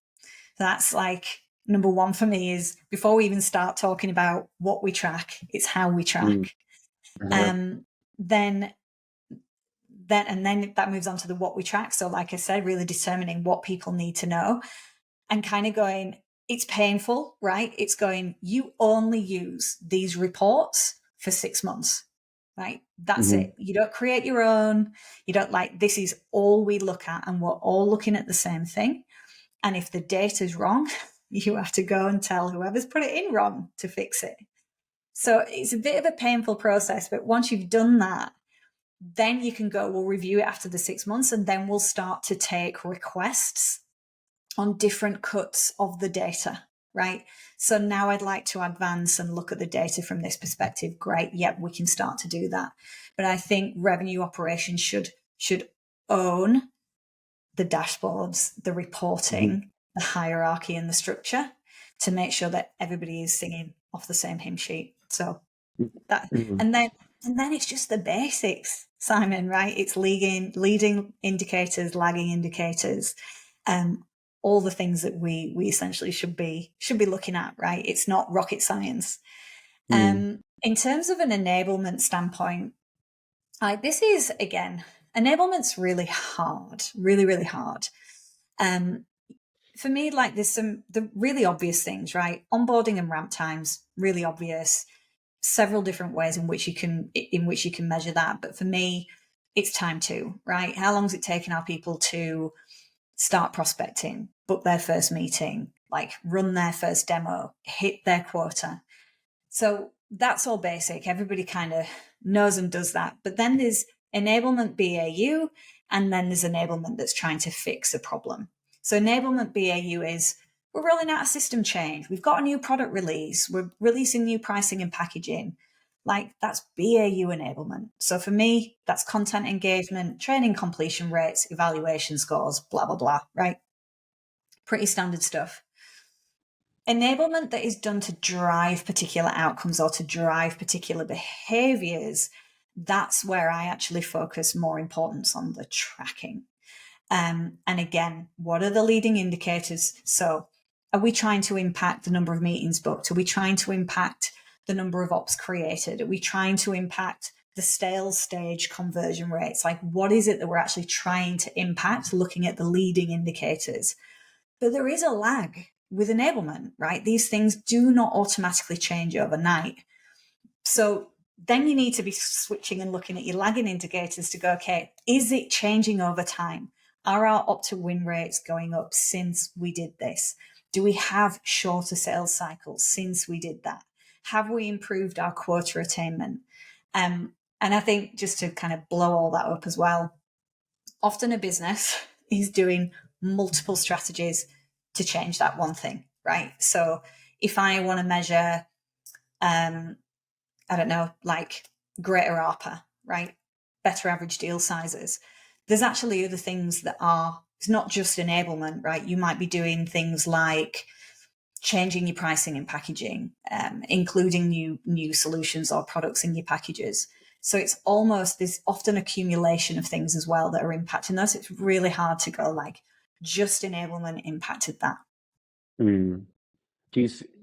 That's like number one for me is before we even start talking about what we track, it's how we Mm. track. Uh-huh. Then that moves on to the what we track. So like I said, really determining what people need to know and kind of going, it's painful, right? It's going, you only use these reports for 6 months, right? That's Mhm. it. You don't create your own. You don't like, this is all we look at and we're all looking at the same thing. And if the data's wrong, you have to go and tell whoever's put it in wrong to fix it. So it's a bit of a painful process, but once you've done that, then you can go, we'll review it after the 6 months, and then we'll start to take requests on different cuts of the data, right? So now I'd like to advance and look at the data from this perspective. Great. Yep, we can start to do that. But I think revenue operations should own the dashboards, the reporting, the hierarchy and the structure to make sure that everybody is singing off the same hymn sheet. So that, and then it's just the basics, Simon, right? It's leading indicators, lagging indicators, all the things that we essentially should be looking at, right? It's not rocket science. In terms of an enablement standpoint, this is, again, enablement's really hard, really, really hard. For me, like there's the really obvious things, right? Onboarding and ramp times, really obvious. Several different ways in which you can measure that. But for me, it's time too, right? How long is it taking our people to start prospecting, book their first meeting, like run their first demo, hit their quota? So that's all basic. Everybody kind of knows and does that. But then there's enablement BAU, and then there's enablement that's trying to fix a problem. So enablement BAU is, we're rolling out a system change. We've got a new product release. We're releasing new pricing and packaging. Like, that's BAU enablement. So for me, that's content engagement, training completion rates, evaluation scores, blah, blah, blah, right? Pretty standard stuff. Enablement that is done to drive particular outcomes or to drive particular behaviors, that's where I actually focus more importance on the tracking. And again, what are the leading indicators? So are we trying to impact the number of meetings booked? Are we trying to impact the number of ops created? Are we trying to impact the sales stage conversion rates? Like, what is it that we're actually trying to impact, looking at the leading indicators? But there is a lag with enablement, right? These things do not automatically change overnight. So then you need to be switching and looking at your lagging indicators to go, okay, is it changing over time? Are our opt-to-win rates going up since we did this? Do we have shorter sales cycles since we did that? Have we improved our quota attainment? And I think, just to kind of blow all that up as well, often a business is doing multiple strategies to change that one thing, right? So if I want to measure, I don't know, like greater ARPA, right? Better average deal sizes. There's actually other things that it's not just enablement, right? You might be doing things like changing your pricing and packaging, including new solutions or products in your packages. So it's almost, there's often accumulation of things as well that are impacting those. It's really hard to go like, just enablement impacted that.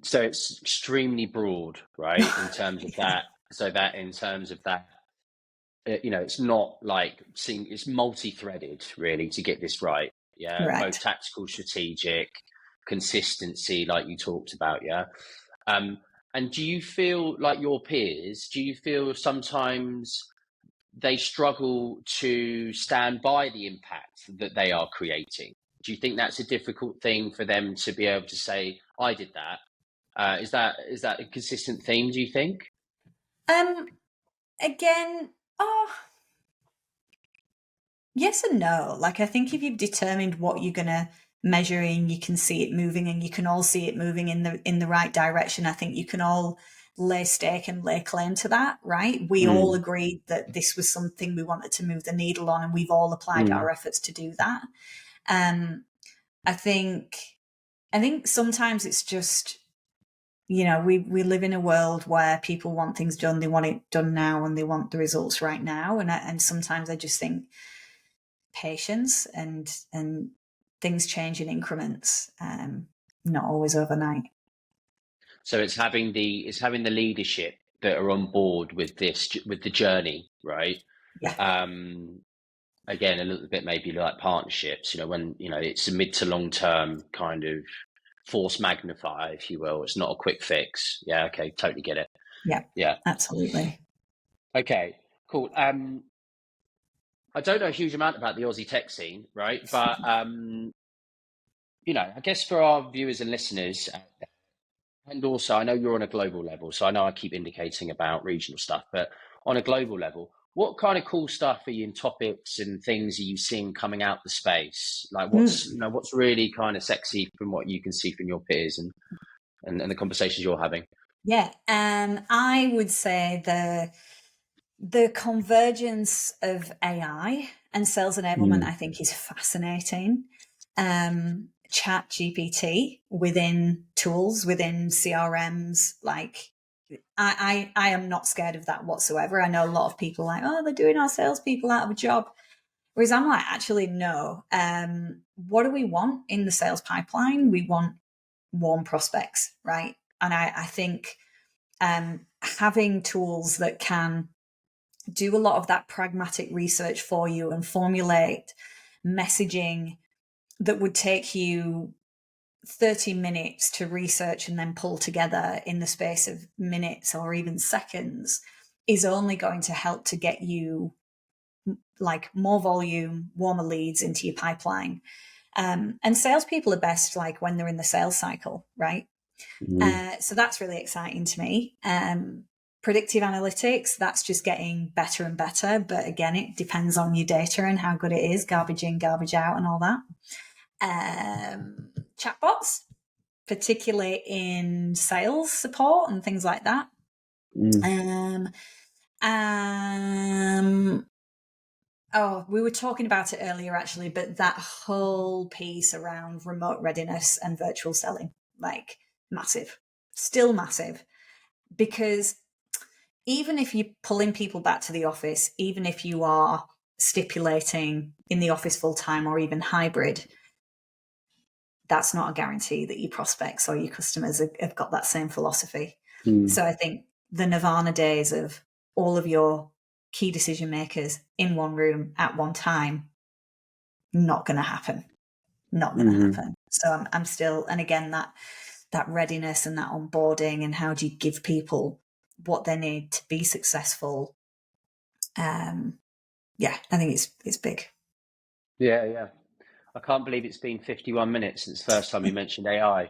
So it's extremely broad, right? In terms of that. So that in terms of that, it's not like it's multi-threaded really to get this right. Yeah. Correct. Both tactical, strategic, consistency, like you talked about. Yeah. And do you feel like your peers, do you feel sometimes they struggle to stand by the impact that they are creating? Do you think that's a difficult thing for them to be able to say, I did that? Is that a consistent theme, do you think? Again, yes and no. Like, I think if you've determined what you're going to measure in, you can see it moving, and you can all see it moving in the right direction. I think you can all lay stake and lay claim to that, right? We all agreed that this was something we wanted to move the needle on, and we've all applied our efforts to do that. I think sometimes it's just, we live in a world where people want things done. They want it done now, and they want the results right now. And sometimes I just think patience and things change in increments, not always overnight. So it's having the leadership that are on board with the journey, right? Yeah. Again, a little bit maybe like partnerships, when it's a mid to long term kind of force magnifier, if you will. It's not a quick fix. Yeah, okay, totally get it. Yeah, absolutely. Okay, cool. I don't know a huge amount about the Aussie tech scene, right? But I guess for our viewers and listeners, and also I know you're on a global level, so I know I keep indicating about regional stuff, but on a global level, what kind of cool stuff are you in topics and things are you seeing coming out the space? Like what's really kind of sexy from what you can see from your peers and the conversations you're having? Yeah, I would say the convergence of AI and sales enablement, I think, is fascinating. Chat GPT within tools, within CRMs, like I am not scared of that whatsoever. I know a lot of people like, oh, they're doing our salespeople out of a job. Whereas I'm like, actually, no. What do we want in the sales pipeline? We want warm prospects, right? And I think having tools that can do a lot of that pragmatic research for you and formulate messaging that would take you 30 minutes to research and then pull together in the space of minutes or even seconds is only going to help to get you like more volume, warmer leads into your pipeline. And salespeople are best like when they're in the sales cycle, right? So that's really exciting to me. Predictive analytics, that's just getting better and better. But again, it depends on your data and how good it is, garbage in, garbage out, and all that. Chatbots, particularly in sales support and things like that. Oh, we were talking about it earlier, actually, but that whole piece around remote readiness and virtual selling, like massive, still massive, because even if you're pulling people back to the office, even if you are stipulating in the office full time or even hybrid, that's not a guarantee that your prospects or your customers have got that same philosophy. So I think the Nirvana days of all of your key decision makers in one room at one time, not going to happen. Not going to happen. So I'm still, and again, that readiness and that onboarding and how do you give people what they need to be successful. Yeah, I think it's big. Yeah. I can't believe it's been 51 minutes since the first time you mentioned AI.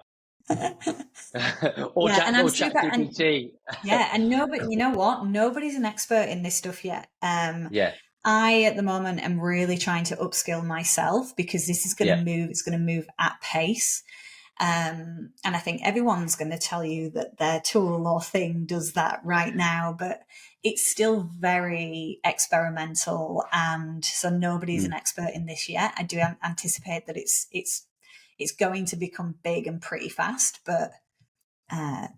or Yeah, chat and I'm or super, chat GPT. and nobody, you know what? Nobody's an expert in this stuff yet. Yeah. I, at the moment, am really trying to upskill myself because this is going to Yeah. move. It's going to move at pace. And I think everyone's going to tell you that their tool or thing does that right now, but it's still very experimental. And so nobody's an expert in this yet. I do anticipate that it's going to become big and pretty fast, but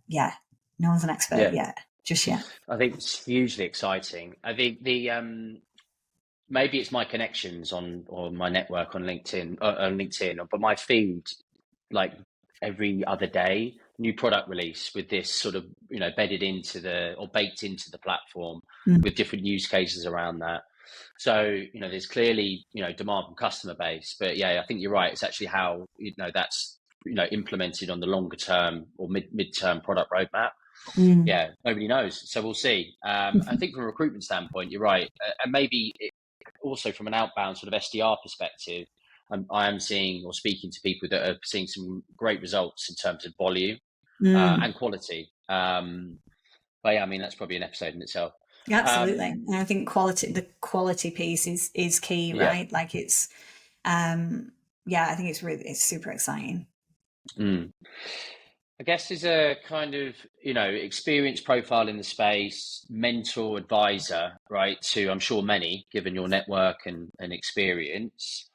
yeah, no one's an expert Yeah. yet, just yet. I think it's hugely exciting. I think the maybe it's my connections on or my network on LinkedIn, but my feed like every other day new product release with this sort of bedded into the or baked into the platform with different use cases around that. So there's clearly demand from customer base, but yeah, I think you're right. It's actually how that's implemented on the longer term or mid-term product roadmap. Yeah, nobody knows. So we'll see. I think from a recruitment standpoint, you're right. And maybe also from an outbound sort of SDR perspective, I am seeing or speaking to people that are seeing some great results in terms of volume and quality. But yeah, I mean, that's probably an episode in itself. Yeah, absolutely. And I think the quality piece is key, Yeah. right? Like it's, yeah, I think it's super exciting. I guess there's a kind of, experience profile in the space, mentor, advisor, right? To I'm sure many, given your network and experience.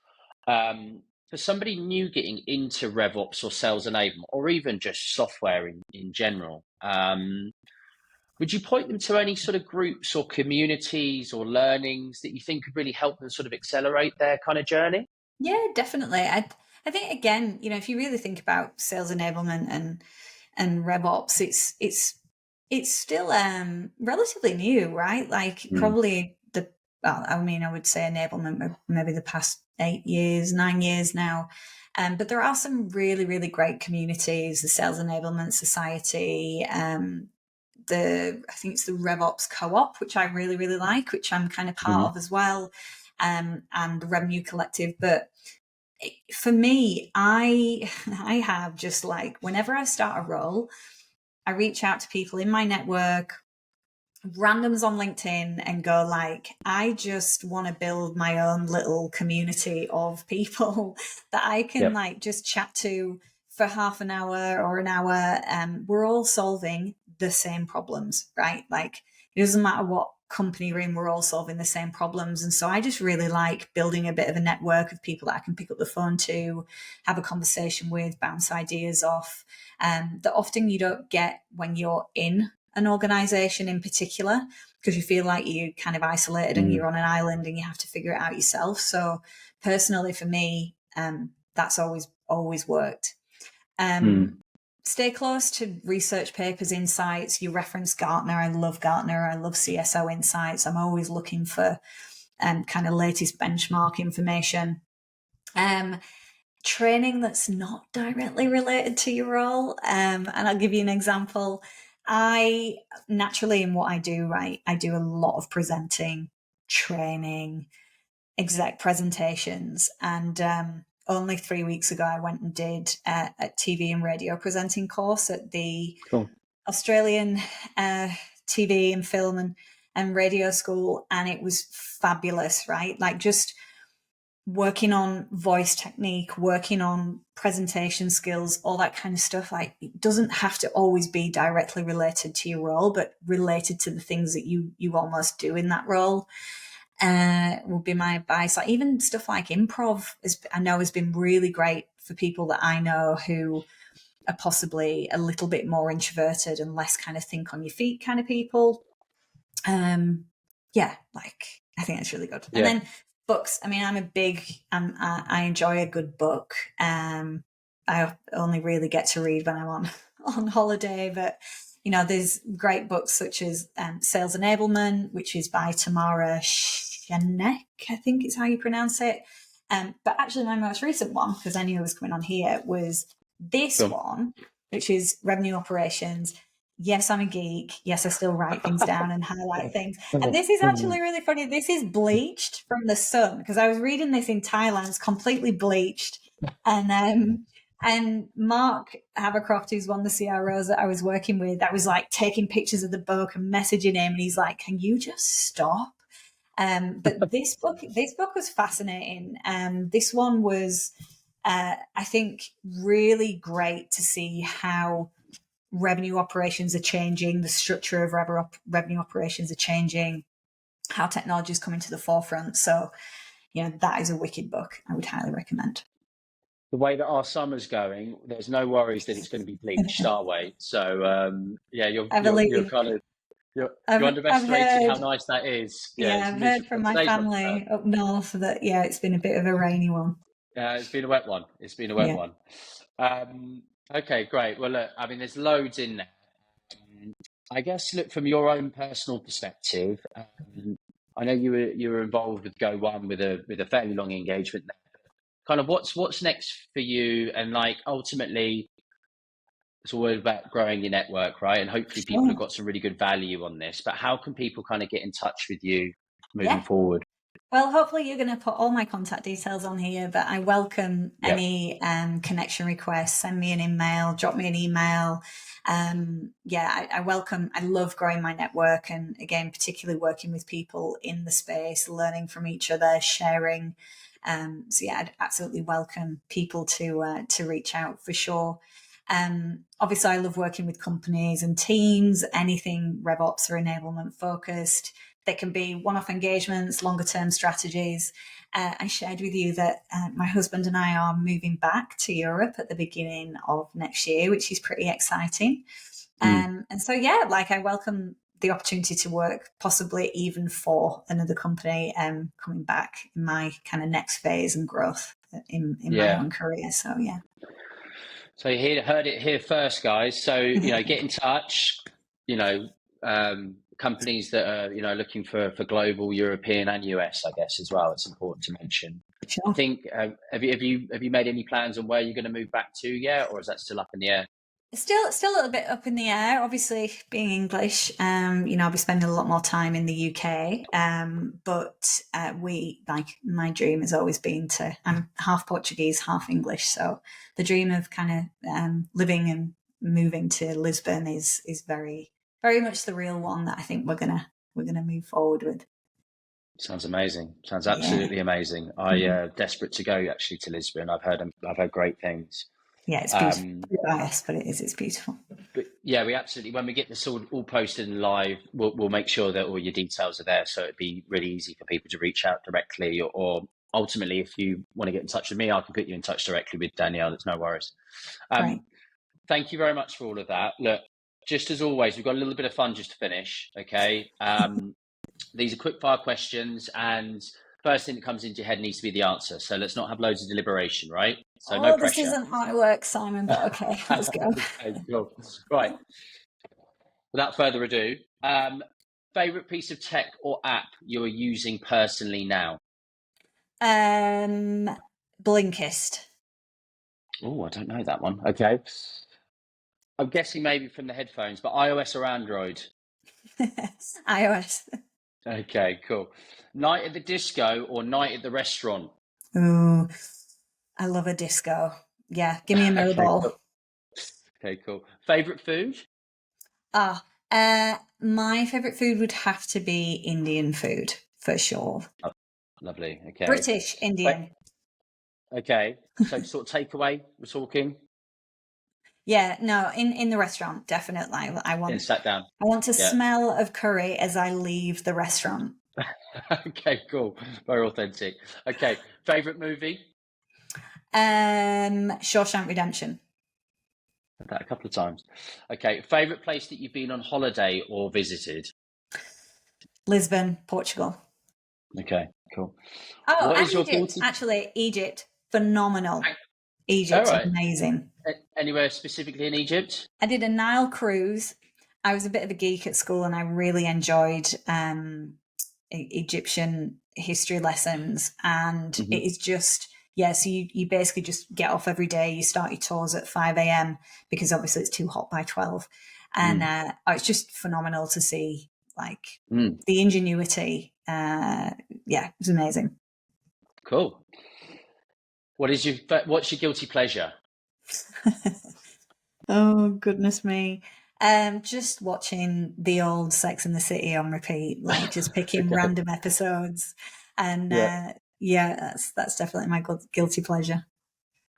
For somebody new getting into RevOps or sales enablement, or even just software in general, would you point them to any sort of groups or communities or learnings that you think could really help them sort of accelerate their kind of journey? Yeah, definitely. I think again, if you really think about sales enablement and RevOps, it's still relatively new, right? Like probably I would say enablement maybe the past 8 years, 9 years now. But there are some really, really great communities, the Sales Enablement Society, I think it's the RevOps Co-op, which I really, really like, which I'm kind of part of as well, and the Revenue Collective. But For me, I have just like, whenever I start a role, I reach out to people in my network, randoms on LinkedIn, and go like, I just want to build my own little community of people that I can Yep. like just chat to for half an hour or an hour. We're all solving the same problems, right? Like, it doesn't matter what company we're in, we're all solving the same problems. And so I just really like building a bit of a network of people that I can pick up the phone to, have a conversation with, bounce ideas off, that often you don't get when you're in an organization in particular, because you feel like you're kind of isolated and you're on an island and you have to figure it out yourself. So personally for me, that's always worked. Stay close to research papers, insights. You reference Gartner. I love Gartner. I love CSO insights. I'm always looking for kind of latest benchmark information. Training that's not directly related to your role. And I'll give you an example. I naturally, in what I do, right, I do a lot of presenting, training, exec presentations. And only 3 weeks ago, I went and did a TV and radio presenting course at the Australian TV and film and radio school. And it was fabulous, right? Like, just working on voice technique, working on presentation skills, all that kind of stuff. Like, it doesn't have to always be directly related to your role, but related to the things that you almost do in that role. Would be my advice. Like, even stuff like improv I know has been really great for people that I know who are possibly a little bit more introverted and less kind of think on your feet kind of people. Yeah, like, I think that's really good. Yeah. And then books. I mean, I enjoy a good book. I only really get to read when I'm on holiday, but there's great books such as Sales Enablement, which is by Tamara Shenek, I think is how you pronounce it. But actually, my most recent one, because I knew it was coming on here, was this one, which is Revenue Operations. Yes, I'm a geek. Yes, I still write things down and highlight things. And this is actually really funny. This is bleached from the sun, because I was reading this in Thailand. It's completely bleached. And Mark Havercroft, who's one of the CROs that I was working with, I was like taking pictures of the book and messaging him, and he's like, "Can you just stop?" But this book was fascinating. This one was, I think, really great to see how revenue operations are changing, the structure of revenue operations are changing, how technology is coming to the forefront. So, that is a wicked book. I would highly recommend. The way that our summer's going, there's no worries that it's going to be bleached our way. So yeah, you're kind of you're underestimating how nice that is. Yeah, it's I've heard from my family up north that it's been a bit of a rainy one. It's been a wet one. It's been a wet one. Okay, great. Well, look, I mean, there's loads in there. I guess, look, from your own personal perspective, I know you were involved with Go One with a fairly long engagement there. Kind of what's next for you, and like ultimately it's all about growing your network, right? And hopefully people have got some really good value on this, but how can people kind of get in touch with you moving forward? Well, hopefully you're going to put all my contact details on here, but I welcome any connection requests. Send me an email, drop me an email. I love growing my network, and again, particularly working with people in the space, learning from each other, sharing. I'd absolutely welcome people to reach out for sure. Obviously, I love working with companies and teams, anything RevOps or enablement focused. They can be one-off engagements, longer-term strategies. I shared with you that my husband and I are moving back to Europe at the beginning of next year, which is pretty exciting. And so, I welcome the opportunity to work possibly even for another company coming back in my kind of next phase and growth in my own career. So, yeah. So you heard it here first, guys. So, get in touch, companies that are, looking for global, European and US, I guess, as well. It's important to mention. Sure. I think, have you made any plans on where you're going to move back to yet, or is that still up in the air? Still a little bit up in the air. Obviously, being English, I'll be spending a lot more time in the UK. But my dream has always been to. I'm half Portuguese, half English, so the dream of kind of living and moving to Lisbon is very very much the real one that I think we're gonna move forward with. Sounds amazing. Sounds Yeah, absolutely amazing. I desperate to go actually to Lisbon. I've heard great things. yeah, it's beautiful. Um, I'm biased, but it's beautiful. but yeah, we absolutely, when we get this all posted and live, we'll make sure that all your details are there. So it'd be really easy for people to reach out directly, or ultimately, if you want to get in touch with me, I can put you in touch directly with Danielle. It's no worries. Great. Thank you very much for all of that. Look, just as always, we've got a little bit of fun just to finish. Okay. These are quick fire questions, and first thing that comes into your head needs to be the answer. So let's not have loads of deliberation, right? So no Oh, this pressure. isn't how it works, Simon. But okay, let's go. Okay, cool. Right. Without further ado, favorite piece of tech or app you're using personally now? Blinkist. Oh, I don't know that one. Okay. I'm guessing maybe from the headphones, but iOS or Android? iOS. Okay, cool. Night at the disco or night at the restaurant? Ooh, I love a disco. Yeah, give me a mirror Okay, ball. cool. Okay, cool. Favorite food? Ah, my favorite food would have to be Indian food for sure. Oh, lovely. Okay. British Wait, Indian. okay. So sort of takeaway, we're talking? Yeah, no, in the restaurant definitely. Then sat down. I want to Yeah. smell of curry as I leave the restaurant. Okay, cool. Very authentic. Okay. Favorite movie? Shawshank Redemption. Had that a couple of times. Okay. Favorite place that you've been on holiday or visited? Lisbon, Portugal. Okay, cool. Oh, What and is your Egypt. guilty? Actually, Egypt. Phenomenal. All Egypt, right. amazing. Anywhere specifically in Egypt? I did a Nile cruise. I was a bit of a geek at school and I really enjoyed Egyptian history lessons. And Hmm. it is just, yeah, so you basically just get off every day. You start your tours at 5 a.m. because obviously it's too hot by 12. And Mm. it's just phenomenal to see, like, Mm. the ingenuity. Yeah, it was amazing. Cool. What's your guilty pleasure? Oh, goodness me. Just watching the old Sex and the City on repeat, like just picking Okay. random episodes. And Yeah. yeah, that's definitely my guilty pleasure.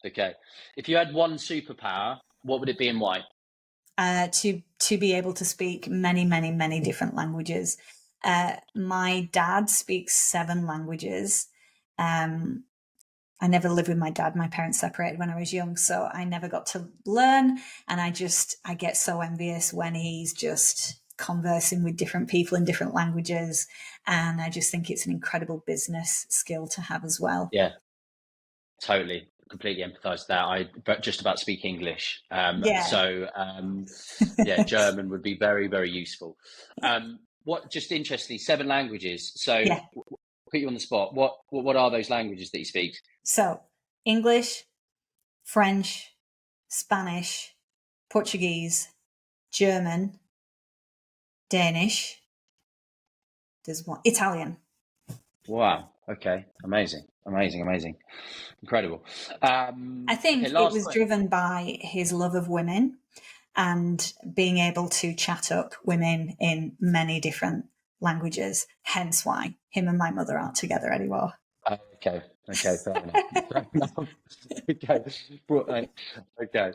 Okay. If you had one superpower, what would it be and why? To be able to speak many, many, many different languages. My dad speaks 7 languages. Um, I never lived with my dad. My parents separated when I was young, so I never got to learn. And I get so envious when he's just conversing with different people in different languages. And I just think it's an incredible business skill to have as well. Yeah, totally. Completely empathise with that. But just about speak English. Yeah. Yeah, German would be very, very useful. What, just interestingly, 7 languages. So Yeah. put you on the spot. What are those languages that you speak? So English, French, Spanish, Portuguese, German, Danish. There's one Italian. Wow. Okay. Amazing. Amazing. Amazing. Incredible. I Okay. think it Last was question. driven by his love of women and being able to chat up women in many different languages. Hence why him and my mother aren't together anymore. Okay. Okay. Fair enough. Fair enough. Okay. Right. Okay.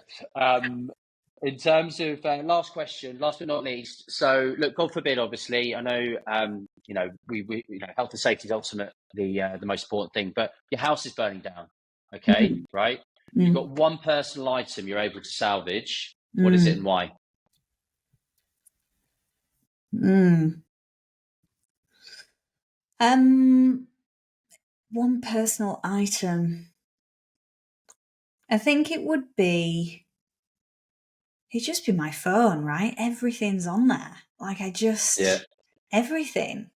In terms of last question, last but not least. So, look, God forbid, obviously, I know, health and safety is ultimate, the most important thing. But your house is burning down. Okay, Mm, right? You've mm, got one personal item you're able to salvage. What is it mm, and why? mm. Um, One personal item. I think it'd just be my phone, right? Everything's on there. Like Yeah. everything.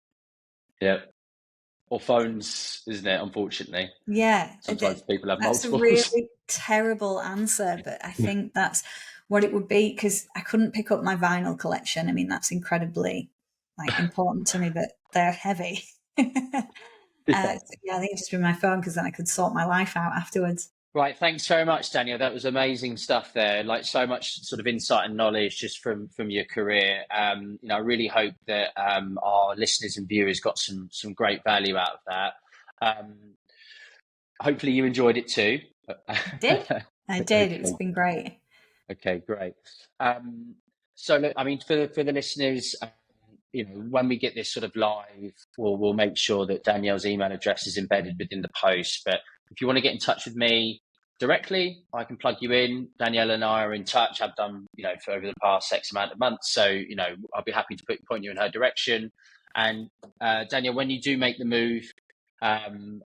Yeah. Or phones, isn't it? Unfortunately, Yeah, sometimes people have that's a multiples. really terrible answer, but I think that's what it would be, because I couldn't pick up my vinyl collection. I mean, that's incredibly important to me, but they're heavy. Yeah. So yeah, I think it'd just be my phone, because then I could sort my life out afterwards. Right, thanks very much, Daniel. That was amazing stuff there. Like, so much sort of insight and knowledge just from your career. I really hope that our listeners and viewers got some great value out of that. Hopefully, you enjoyed it too. I did. It's Okay. been great. Okay, great. So, look, I mean, for the listeners, when we get this sort of live, we'll make sure that Danielle's email address is embedded within the post. But if you want to get in touch with me directly, I can plug you in. Danielle and I are in touch. I've done, for over the past X amount of months. So, I'll be happy to point you in her direction. And Danielle, when you do make the move, I'm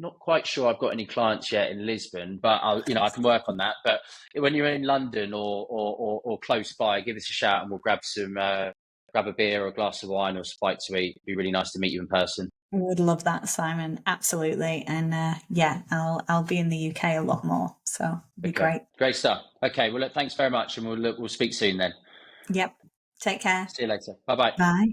not quite sure I've got any clients yet in Lisbon, but I can work on that. But when you're in London or close by, give us a shout and we'll grab a beer or a glass of wine or a bite to eat. It'd be really nice to meet you in person. I would love that, Simon. Absolutely. And yeah, I'll be in the UK a lot more, so it'd be great. Great stuff. Okay, well, look, thanks very much, and we'll speak soon then. Yep. Take care. See you later. Bye-bye. Bye.